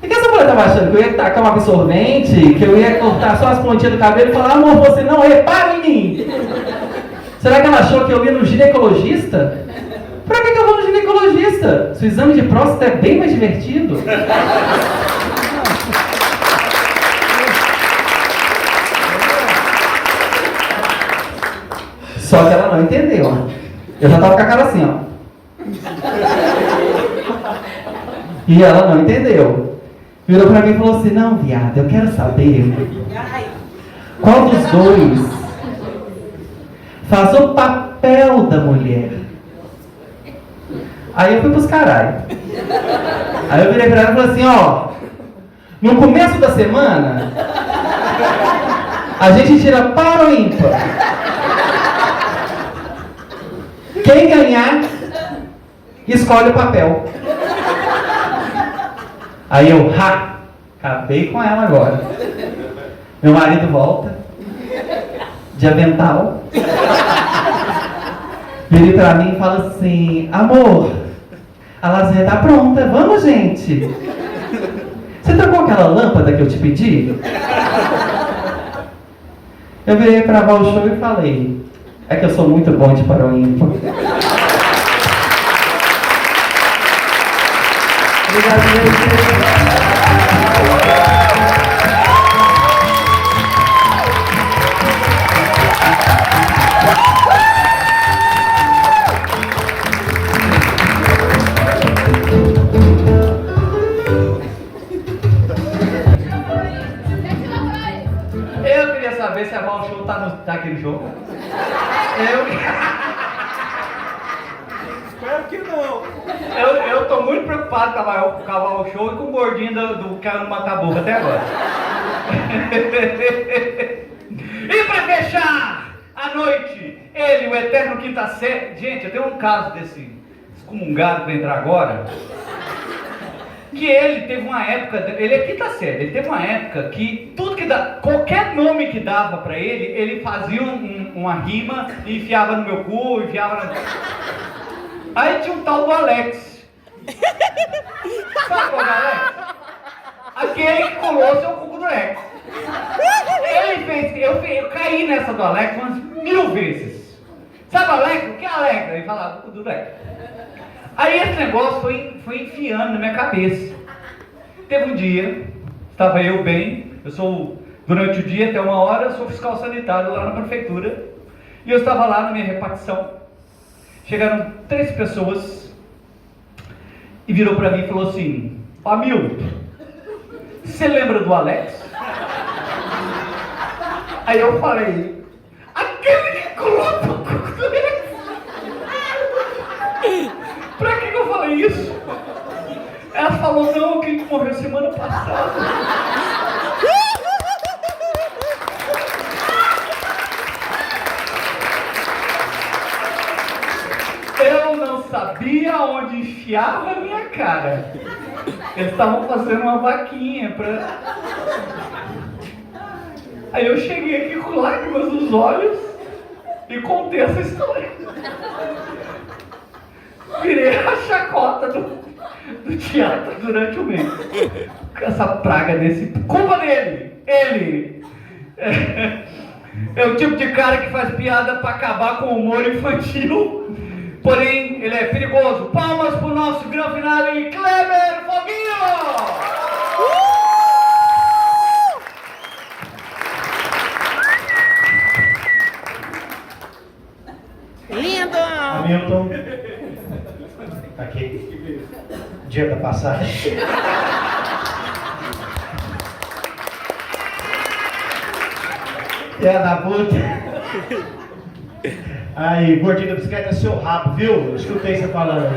E que essa mulher estava achando que eu ia tacar um absorvente, que eu ia cortar só as pontinhas do cabelo e falar, amor, você não repara em mim. Será que ela achou que eu ia no ginecologista? Pra que eu vou no ginecologista? Se o exame de próstata é bem mais divertido. Só que ela não entendeu. Eu já tava com a cara assim, ó. E ela não entendeu. Virou pra mim e falou assim, não, viado, eu quero saber qual dos dois faz o papel da mulher. Aí eu fui pros caralho. Aí eu virei pra ela e falei assim, ó, no começo da semana a gente tira par ou ímpar. Quem ganhar escolhe o papel. Aí eu, acabei com ela agora. Meu marido volta, de avental, vira pra mim e fala assim, amor, a lasanha tá pronta, vamos, gente. Você trocou aquela lâmpada que eu te pedi? Eu virei pra o show e falei, é que eu sou muito bom de par ou ímpar. Obrigado, gente. Eu queria saber se a Val Show tá naquele jogo. Espero que não. Eu tô muito preocupado com a Val Show e com o gordinho do cara no Mataburro até agora. E pra fechar a noite, ele, o eterno quinta série. Gente, eu tenho um caso desse excomungado que vai entrar agora. Que ele teve uma época, ele é quinta série, ele teve uma época que tudo que dá, qualquer nome que dava pra ele fazia uma rima e enfiava no meu cu, enfiava na... Aí tinha um tal do Alex. Sabe qual é o Alex? Aquele que colou seu cu do Alex. Ele fez, eu caí nessa do Alex umas 1000 vezes. Sabe Alex? O que é Alex? Ele falava cu do Alex. Aí esse negócio foi enfiando na minha cabeça. Teve um dia, estava eu bem, eu sou, durante o dia até 1h, eu sou fiscal sanitário lá na prefeitura. E eu estava lá na minha repartição. Chegaram 3 pessoas e virou para mim e falou assim, Hamilton, você lembra do Alex? Aí eu falei, aquele que coloca o cu doente. Pra que eu falei isso? Ela falou, não, quem que morreu semana passada. Eu não sabia onde enfiava a minha cara. Eles estavam fazendo uma vaquinha pra... Aí eu cheguei aqui com lágrimas nos olhos e contei essa história. Virei a chacota do teatro durante o mês. Essa praga desse... Culpa dele! Ele! É o tipo de cara que faz piada pra acabar com o humor infantil. Porém, ele é perigoso. Palmas pro nosso grande finale, Kleber Foguinho! Lindo! Hamilton. Aqui. Dia da passagem. Filha da puta. Aí, gordinho da bicicleta é seu rabo, viu? Eu escutei você falando aí.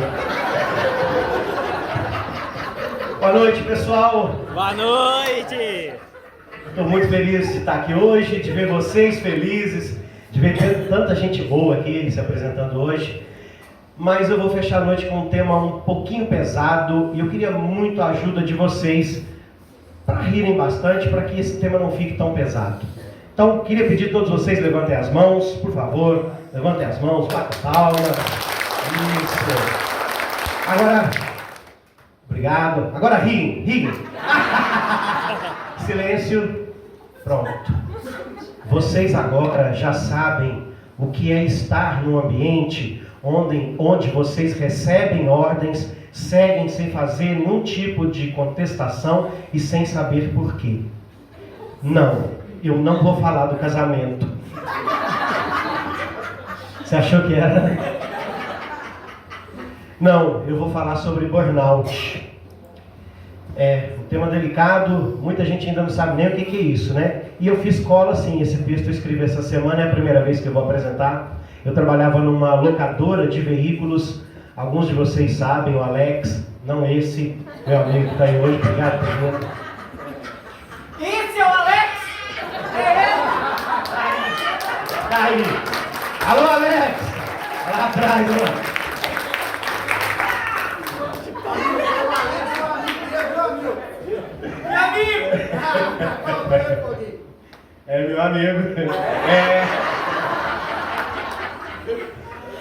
Boa noite, pessoal. Boa noite! Estou muito feliz de estar aqui hoje, de ver vocês felizes, de ver tanta gente boa aqui se apresentando hoje. Mas eu vou fechar a noite com um tema um pouquinho pesado e eu queria muito a ajuda de vocês para rirem bastante, para que esse tema não fique tão pesado. Então, queria pedir a todos vocês levantem as mãos, por favor. Levantem as mãos, batam palmas. Isso. Agora, obrigado. Agora riem, riem. Silêncio. Pronto. Vocês agora já sabem o que é estar num ambiente onde vocês recebem ordens, seguem sem fazer nenhum tipo de contestação e sem saber por quê. Não, eu não vou falar do casamento. Você achou que era? Não, eu vou falar sobre burnout. É um tema delicado, muita gente ainda não sabe nem o que é isso, né? E eu fiz cola, sim, esse texto eu escrevi essa semana, é a primeira vez que eu vou apresentar. Eu trabalhava numa locadora de veículos, alguns de vocês sabem, o Alex, não esse, meu amigo que está aí hoje, obrigado por vir. Esse é o Alex! É ele! Tá aí. Alô, Alex! Lá atrás, ó. Meu amigo! É meu amigo.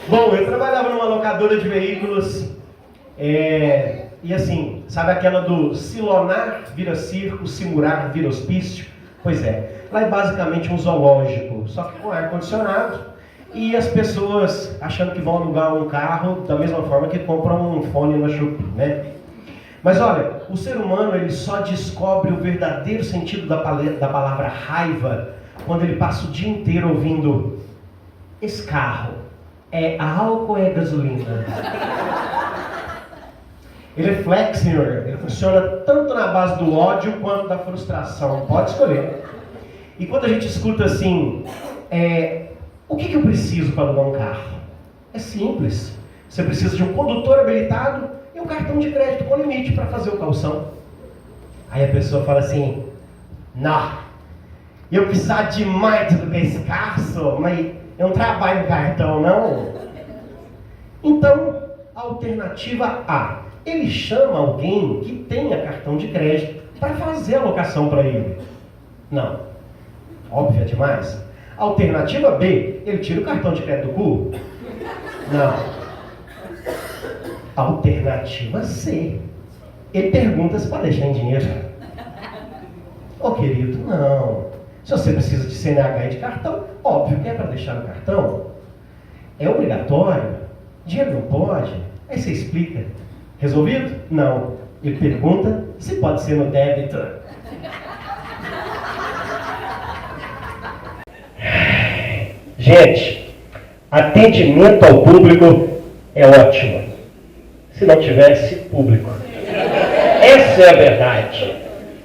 Bom, eu trabalhava numa locadora de veículos e assim, sabe aquela do se lonar vira circo, se murar vira hospício? Pois é, lá é basicamente um zoológico, só que com ar-condicionado e as pessoas achando que vão alugar um carro da mesma forma que compram um fone na Shopee, né? Mas olha, o ser humano ele só descobre o verdadeiro sentido da palavra raiva quando ele passa o dia inteiro ouvindo esse carro é álcool ou é gasolina? Ele é flex, senhor. Ele funciona tanto na base do ódio quanto da frustração. Pode escolher. E quando a gente escuta assim, o que eu preciso para alugar um carro? É simples. Você precisa de um condutor habilitado e um cartão de crédito com limite para fazer o calção. Aí a pessoa fala assim, não, eu precisar demais do que esse carro, mas eu não trabalho no cartão, não. Então, alternativa A. Ele chama alguém que tenha cartão de crédito para fazer a locação para ele. Não. Óbvio, é demais. Alternativa B. Ele tira o cartão de crédito do cu? Não. Alternativa C. Ele pergunta se pode deixar em dinheiro. Ô querido, não. Se você precisa de CNH e de cartão, óbvio que é para deixar no cartão. É obrigatório? Dinheiro não pode? Aí você explica. Resolvido? Não. Ele pergunta se pode ser no débito. Gente, atendimento ao público é ótimo. Se não tivesse público. Essa é a verdade.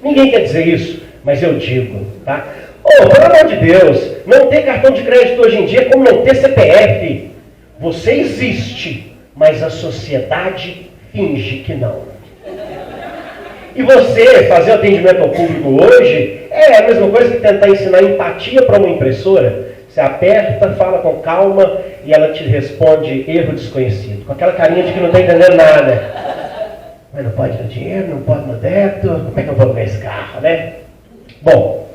Ninguém quer dizer isso, mas eu digo, tá? Oh, pelo amor de Deus, não ter cartão de crédito hoje em dia é como não ter CPF. Você existe, mas a sociedade finge que não. E você fazer atendimento ao público hoje é a mesma coisa que tentar ensinar empatia para uma impressora. Você aperta, fala com calma e ela te responde erro desconhecido, com aquela carinha de que não está entendendo nada. Mas não pode dar dinheiro, não pode no débito, como é que eu vou ver esse carro, né? Bom,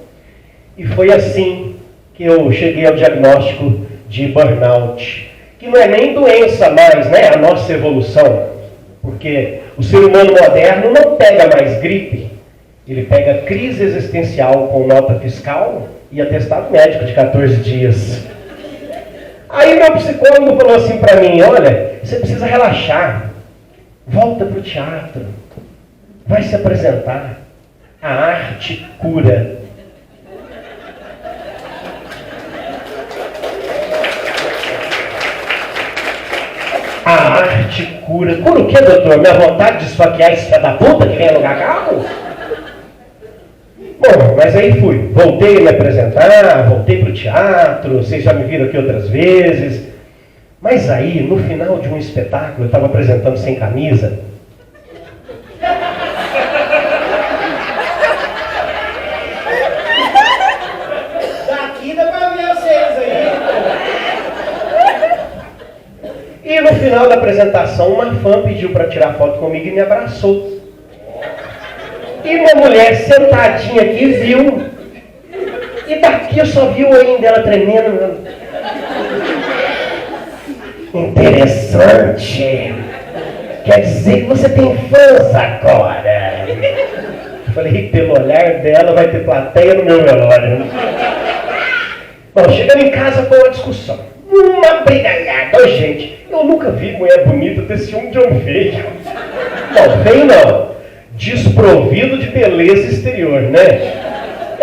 e foi assim que eu cheguei ao diagnóstico de burnout, que não é nem doença mais, né? A nossa evolução. Porque o ser humano moderno não pega mais gripe, ele pega crise existencial com nota fiscal e atestado médico de 14 dias. Aí meu psicólogo falou assim para mim, olha, você precisa relaxar, volta para o teatro, vai se apresentar, a arte cura. A arte cura. Cura o que, doutor? Minha vontade de esfaquear esse filho da puta que vem alugar carro? Bom, mas aí fui. Voltei a me apresentar, voltei pro teatro, vocês já me viram aqui outras vezes. Mas aí, no final de um espetáculo, eu estava apresentando sem camisa. Daqui dá pra ver vocês aí. E no final da apresentação, uma fã pediu para tirar foto comigo e me abraçou. E uma mulher sentadinha aqui viu. E daqui eu só vi o olhinho dela tremendo. Interessante. Quer dizer que você tem fãs agora. Eu falei, pelo olhar dela vai ter plateia no meu velório. Bom, chegando em casa com uma discussão. Uma brigalhada. Oh, gente, eu nunca vi mulher bonita ter ciúme de homem feio. Não, feio não. Desprovido de beleza exterior, né?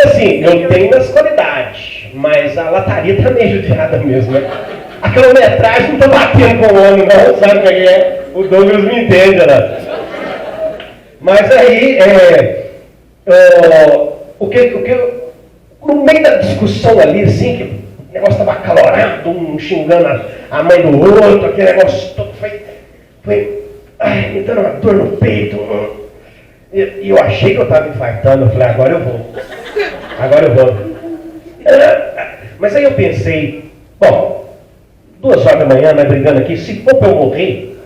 Assim, eu tenho minhas qualidades, mas a lataria tá meio judiada mesmo, né? A quilometragem não tá batendo com o homem, não, sabe o que é? O Douglas me entende, né? Mas aí, no meio da discussão ali, assim, que o negócio estava acalorado, um xingando a mãe do outro, aquele negócio todo foi me dando uma dor no peito. E eu achei que eu estava infartando, eu falei, agora eu vou. Mas aí eu pensei, bom, 2 horas da manhã, nós brigando aqui, se for para eu morrer,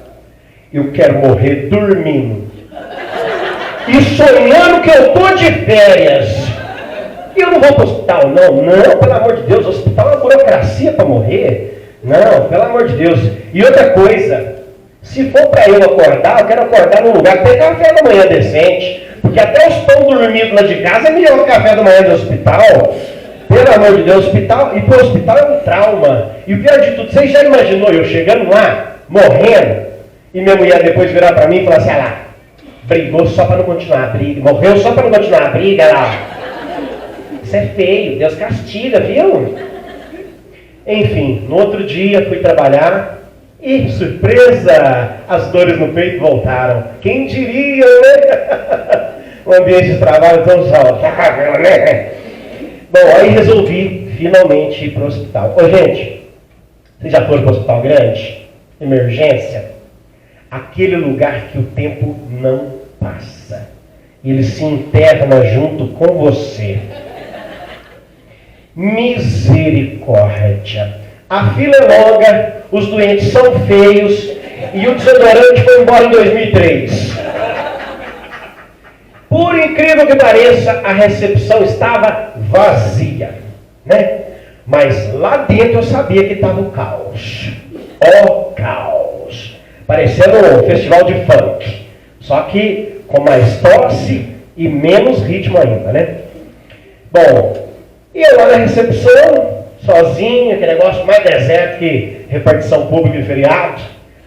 eu quero morrer dormindo. E sonhando que eu estou de férias. E eu não vou para o hospital, não, pelo amor de Deus, o hospital é uma burocracia para morrer. Não, pelo amor de Deus. E outra coisa, se for para eu acordar, eu quero acordar num lugar que tem café da manhã decente. Porque até os pão dormidos lá de casa é melhor que o café da manhã do hospital. Pelo amor de Deus, hospital, e pro hospital é um trauma. E o pior de tudo, você já imaginou eu chegando lá, morrendo, e minha mulher depois virar para mim e falar assim, ah lá, brigou só para não continuar a briga, morreu só para não continuar a briga lá. Isso é feio, Deus castiga, viu? Enfim, no outro dia fui trabalhar e, surpresa, as dores no peito voltaram. Quem diria, né? O ambiente de trabalho tão saudável, né? Bom, aí resolvi finalmente ir para o hospital. Ô, gente, vocês já foram para o hospital grande? Emergência? Aquele lugar que o tempo não passa. Ele se interna junto com você. Misericórdia. A fila é longa, os doentes são feios e o desodorante foi embora em 2003. Por incrível que pareça, a recepção estava vazia, né? Mas lá dentro eu sabia que estava o caos. O caos. Parecendo um festival de funk. Só que com mais tosse e menos ritmo ainda, né? Bom, e eu lá na recepção, sozinho, aquele negócio mais deserto que repartição pública de feriado,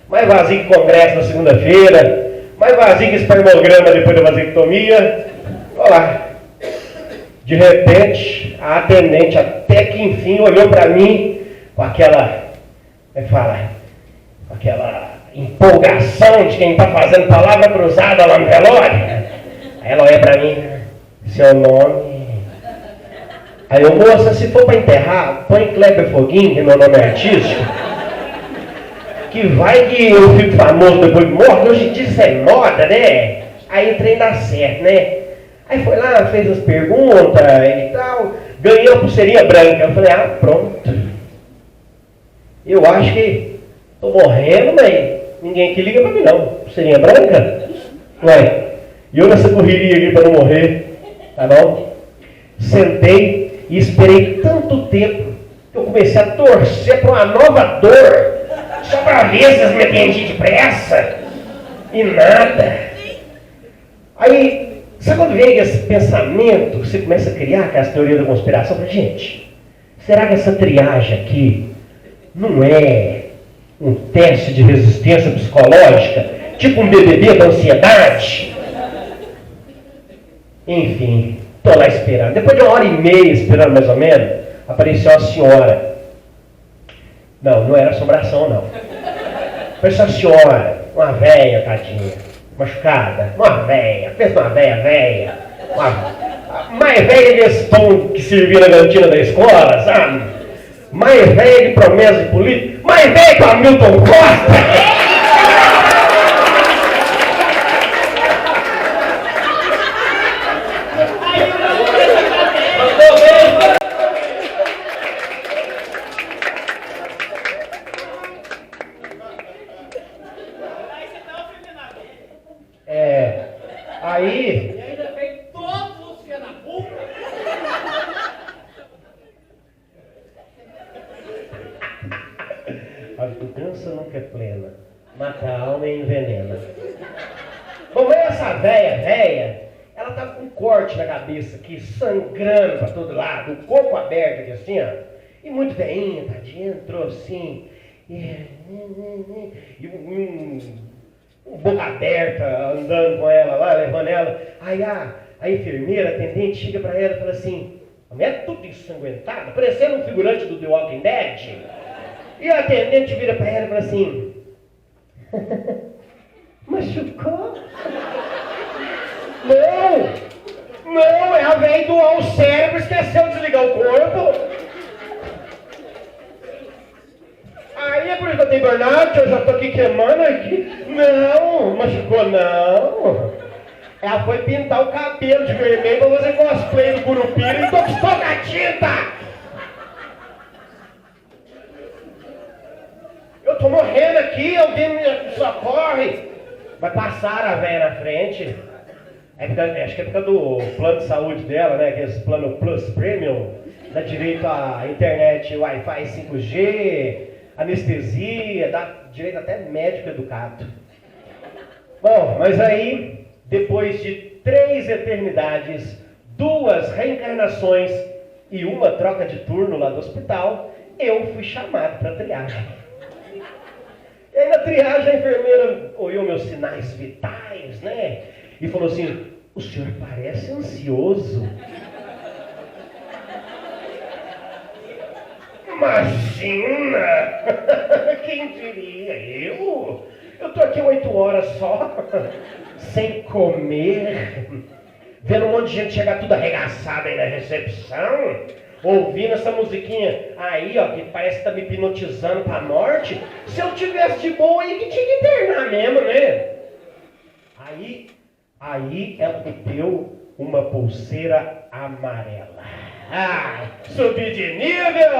mais vazio que congresso na segunda-feira, mais vazio que espermograma depois da vasectomia. Olha lá. De repente, a atendente até que enfim olhou para mim com aquela, como é que fala? Com aquela empolgação de quem está fazendo palavra cruzada lá no velório. Aí ela olha para mim, seu nome? Aí eu, moça, se for para enterrar, põe Kleber Foguinho, que meu nome é artístico, que vai que eu fico famoso depois de morto. Hoje em dia isso é moda, né? Aí entrei na certo, né? Aí foi lá, fez as perguntas e tal, ganhei uma pulseirinha branca. Eu falei, ah, pronto. Eu acho que tô morrendo, mas ninguém que liga pra mim não. Pulseirinha branca? Ué, e eu nessa correria aqui pra não morrer, tá bom? Sentei e esperei tanto tempo que eu comecei a torcer pra uma nova dor, só pra ver se eles me atendiam depressa. E nada. Aí, sabe quando vem esse pensamento, você começa a criar aquelas teorias da conspiração? Fala, gente, será que essa triagem aqui não é um teste de resistência psicológica? Tipo um BBB da ansiedade? Enfim, estou lá esperando. Depois de 1h30 esperando mais ou menos, apareceu uma senhora. Não era assombração não. Apareceu uma senhora, uma velha, tadinha. Machucada, uma véia, pensa uma véia, mais velha desse tom que servia na cantina da escola, sabe? Mais velha de promessa de política, mais velha que o Hamilton Costa! Aí... E ainda vem todos os filhos da puta. A vingança nunca é plena, mata a alma e envenena. Bom, essa véia, ela tava com um corte na cabeça aqui, sangrando pra todo lado, o corpo aberto aqui assim, ó. E muito veinha, tadinha, entrou assim, e boca aberta, andando com ela lá, levando ela. Aí a enfermeira, a atendente, chega pra ela e fala assim, a mulher é tudo ensanguentada, parecendo um figurante do The Walking Dead. E a atendente vira pra ela e fala assim, machucou? Não, é a velha doou o cérebro, esqueceu de desligar o corpo. Aí é por isso que eu tenho burnout, eu já tô aqui queimando aqui. Não, machucou não. Ela foi pintar o cabelo de vermelho pra fazer cosplay do Curupira e tostou com a tinta. Eu tô morrendo aqui, alguém me socorre. Vai passar a velha na frente. Acho que é por causa do plano de saúde dela, né? Que é esse plano Plus Premium. Dá direito à internet, Wi-Fi 5G, anestesia, dá direito até médico educado. Bom, mas aí, depois de 3 eternidades, 2 reencarnações e uma troca de turno lá do hospital, eu fui chamado para triagem. E aí na triagem a enfermeira olhou meus sinais vitais, né? E falou assim, o senhor parece ansioso. Imagina! Quem diria? Eu tô aqui 8 horas só, sem comer, vendo um monte de gente chegar tudo arregaçada aí na recepção, ouvindo essa musiquinha aí, ó, que parece que tá me hipnotizando pra morte. Se eu tivesse de boa aí, que tinha que internar mesmo, né? Aí ela me deu uma pulseira amarela. Subi de nível!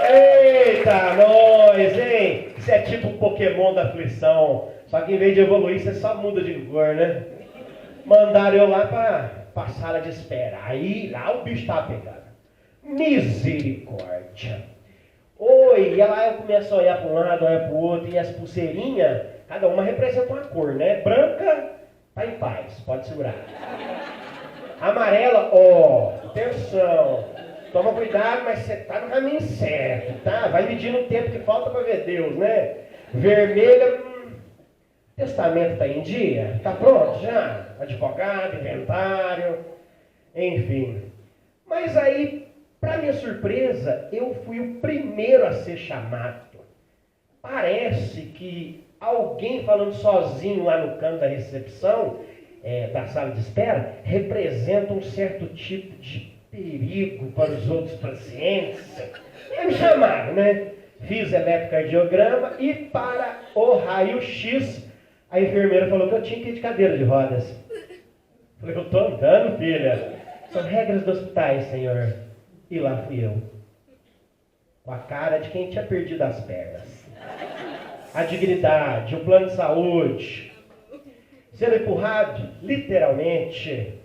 Eita, nós, hein? Isso é tipo um Pokémon da aflição. Só que em vez de evoluir, você só muda de cor, né? Mandaram eu lá pra sala de espera. Aí, lá o bicho tava pegando. Misericórdia. Oi, e lá eu começo a olhar para um lado, olhar para o outro, e as pulseirinhas, cada uma representa uma cor, né? Branca, tá em paz, pode segurar. Amarela, atenção, toma cuidado, mas você tá no caminho certo, tá? Vai medindo o tempo que falta para ver Deus, né? Vermelha, testamento tá em dia? Tá pronto já? Advogado, inventário, enfim. Mas aí, para minha surpresa, eu fui o primeiro a ser chamado. Parece que alguém falando sozinho lá no canto da recepção da sala de espera representam um certo tipo de perigo para os outros pacientes. Eles me chamaram, né? Fiz eletrocardiograma e para o raio-x, a enfermeira falou que eu tinha que ir de cadeira de rodas. Falei, eu estou andando, filha. São regras dos hospitais, senhor. E lá fui eu. Com a cara de quem tinha perdido as pernas. A dignidade, o plano de saúde. Sendo empurrado, literalmente.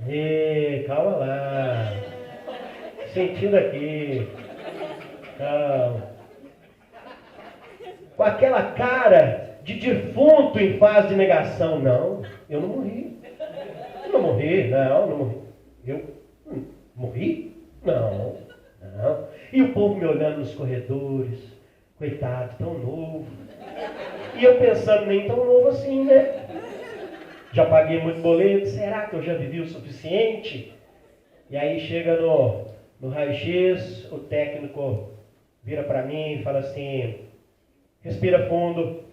E calma lá. Sentindo aqui. Calma. Com aquela cara de defunto em fase de negação. Não, eu não morri. Eu não morri, não morri. Eu morri? Não. E o povo me olhando nos corredores. Coitado, tão novo. E eu pensando, nem tão novo assim, né? Já paguei muito boleto, será que eu já vivi o suficiente? E aí chega no raio-x, o técnico vira para mim e fala assim, respira fundo,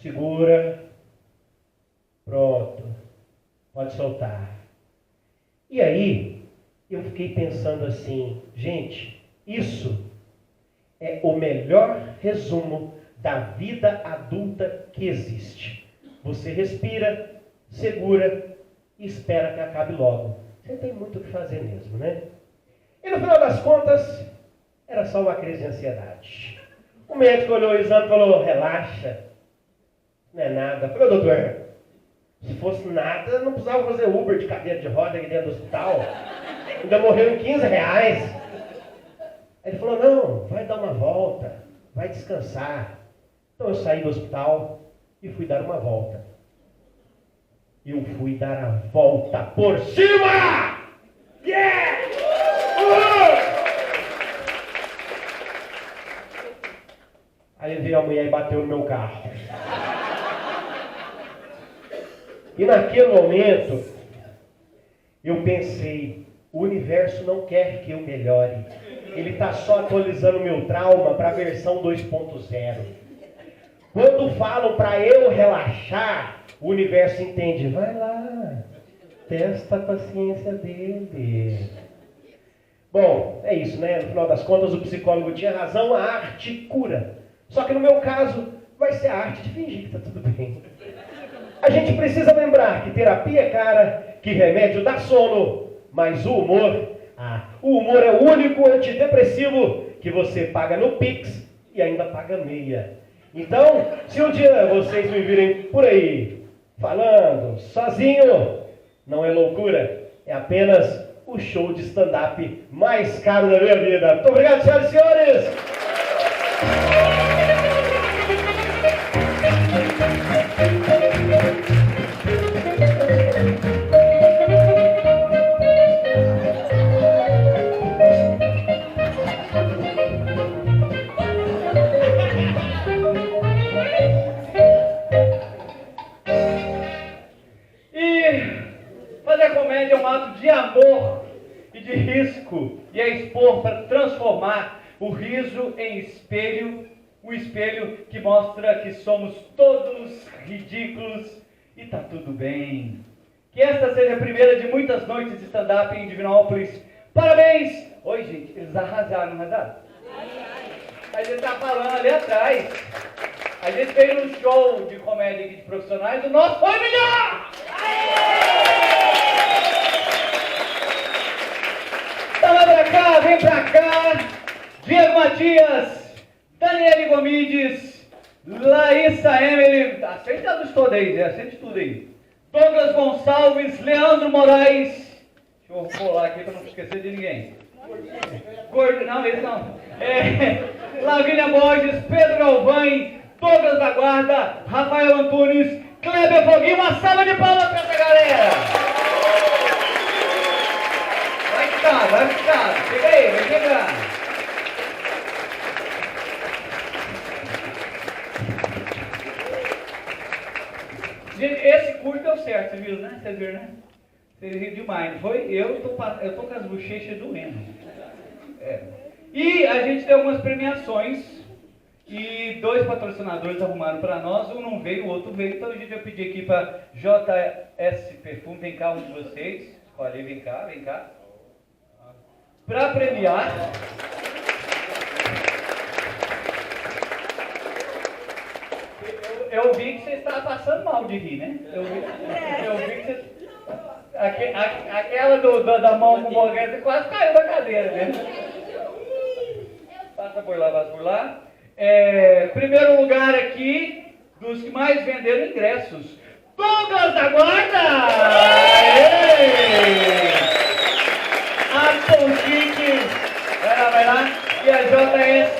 segura, pronto, pode soltar. E aí eu fiquei pensando assim, gente, isso é o melhor resumo da vida adulta que existe. Você respira, segura e espera que acabe logo. Você tem muito o que fazer mesmo, né? E no final das contas, era só uma crise de ansiedade. O médico olhou o exame e falou, relaxa, não é nada. Eu falei, doutor, se fosse nada, não precisava fazer Uber de cadeira de roda aqui dentro do hospital. Ainda morreu em R$15. Aí ele falou, não, vai dar uma volta, vai descansar. Então eu saí do hospital e fui dar uma volta. Eu fui dar a volta por cima! Yeah! Aí veio a mulher e bateu no meu carro. E naquele momento, eu pensei, o universo não quer que eu melhore. Ele está só atualizando o meu trauma para a versão 2.0. Quando falam para eu relaxar, o universo entende, vai lá, testa a paciência dele. Bom, é isso, né? No final das contas, o psicólogo tinha razão, a arte cura. Só que no meu caso, vai ser a arte de fingir que está tudo bem. A gente precisa lembrar que terapia é cara, que remédio dá sono, mas o humor é o único antidepressivo que você paga no Pix e ainda paga meia. Então, se um dia vocês me virem por aí falando sozinho, não é loucura, é apenas o show de stand-up mais caro da minha vida. Muito obrigado, senhoras e senhores! Comédia é um ato de amor e de risco, e é expor para transformar o riso em espelho, um espelho que mostra que somos todos ridículos e tá tudo bem. Que esta seja a primeira de muitas noites de stand-up em Divinópolis. Parabéns! Oi, gente, eles arrasaram, não arrasaram? A gente tá falando ali atrás. A gente fez um show de comédia aqui de profissionais, o nosso foi melhor! Então vai pra cá, vem pra cá. Diego Matias, Daniele Gomides, Laísa Emily, aceita todos aí, Zé, aceita tudo aí. Douglas Gonçalves, Leandro Moraes, deixa eu colar aqui pra não esquecer de ninguém. Gordo, não, esse não. Lavínia Borges, Pedro Galvães, Douglas da Guarda, Rafael Antunes, Kleber Foguinho, uma salva de palmas pra essa galera! Vai ficar, chega aí, vai chegar. Gente, esse curso deu certo, vocês viram, né? Vocês viram, né? Vocês riram demais, não foi? Eu tô com as bochechas doendo. E a gente tem algumas premiações E 2 patrocinadores arrumaram para nós, um não veio, o outro veio, então a gente vai pedir aqui para JS Perfume, vem cá um de vocês, olha, vem cá, para premiar. Eu vi que você estava passando mal de rir, né? Eu vi que você... Aquela da mão com o você quase caiu da cadeira, né? Passa por lá. Primeiro lugar aqui, dos que mais venderam ingressos. Douglas da Guarda! Aston Chique, vai lá. E a JS.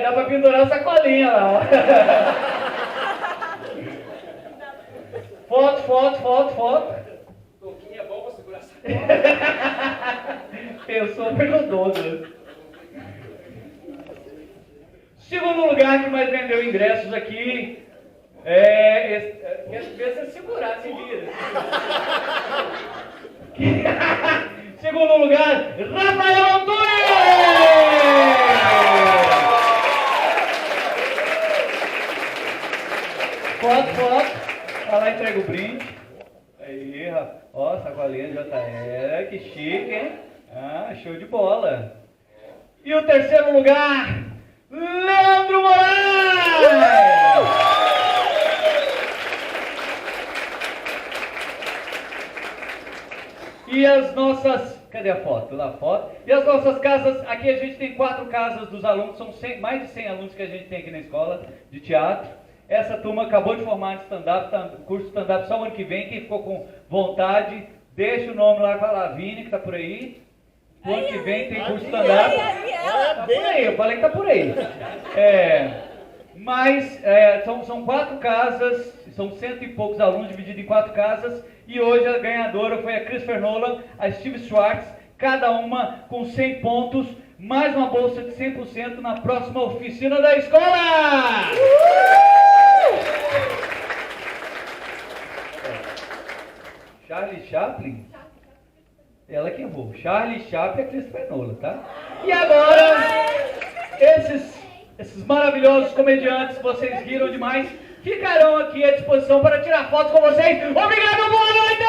Dá pra pendurar a sacolinha lá, ó. Foto. Toquinho é bom pra segurar essa sacola. Pensou pelo Douglas. Segundo lugar que mais vendeu ingressos aqui quer se segurar, se vira. Segundo lugar, Rafael Antunes! Foto. Vai lá, entrega o brinde. Aí, ó, sacolinha de JR, que chique, hein? Ah, show de bola. E o terceiro lugar, Leandro Moraes! E as nossas... Cadê a foto? Lá a foto. E as nossas casas, aqui a gente tem 4 casas dos alunos, são mais de 100 alunos que a gente tem aqui na escola de teatro. Essa turma acabou de formar de stand-up, curso de stand-up só o ano que vem. Quem ficou com vontade, deixa o nome lá com a Lavínia, que está por aí. O ano que vem tem curso de stand-up. Tá por aí, eu falei que tá por aí. São 4 casas, são 100 e poucos alunos divididos em 4 casas. E hoje a ganhadora foi a Christopher Nolan, a Steve Schwartz, cada uma com 100 pontos, mais uma bolsa de 100% na próxima oficina da escola! Charlie Chaplin? Ela que errou. Charlie Chaplin é Christopher Nolan, tá? E agora, esses maravilhosos comediantes, vocês riram demais, ficarão aqui à disposição para tirar fotos com vocês. Obrigado, boa noite!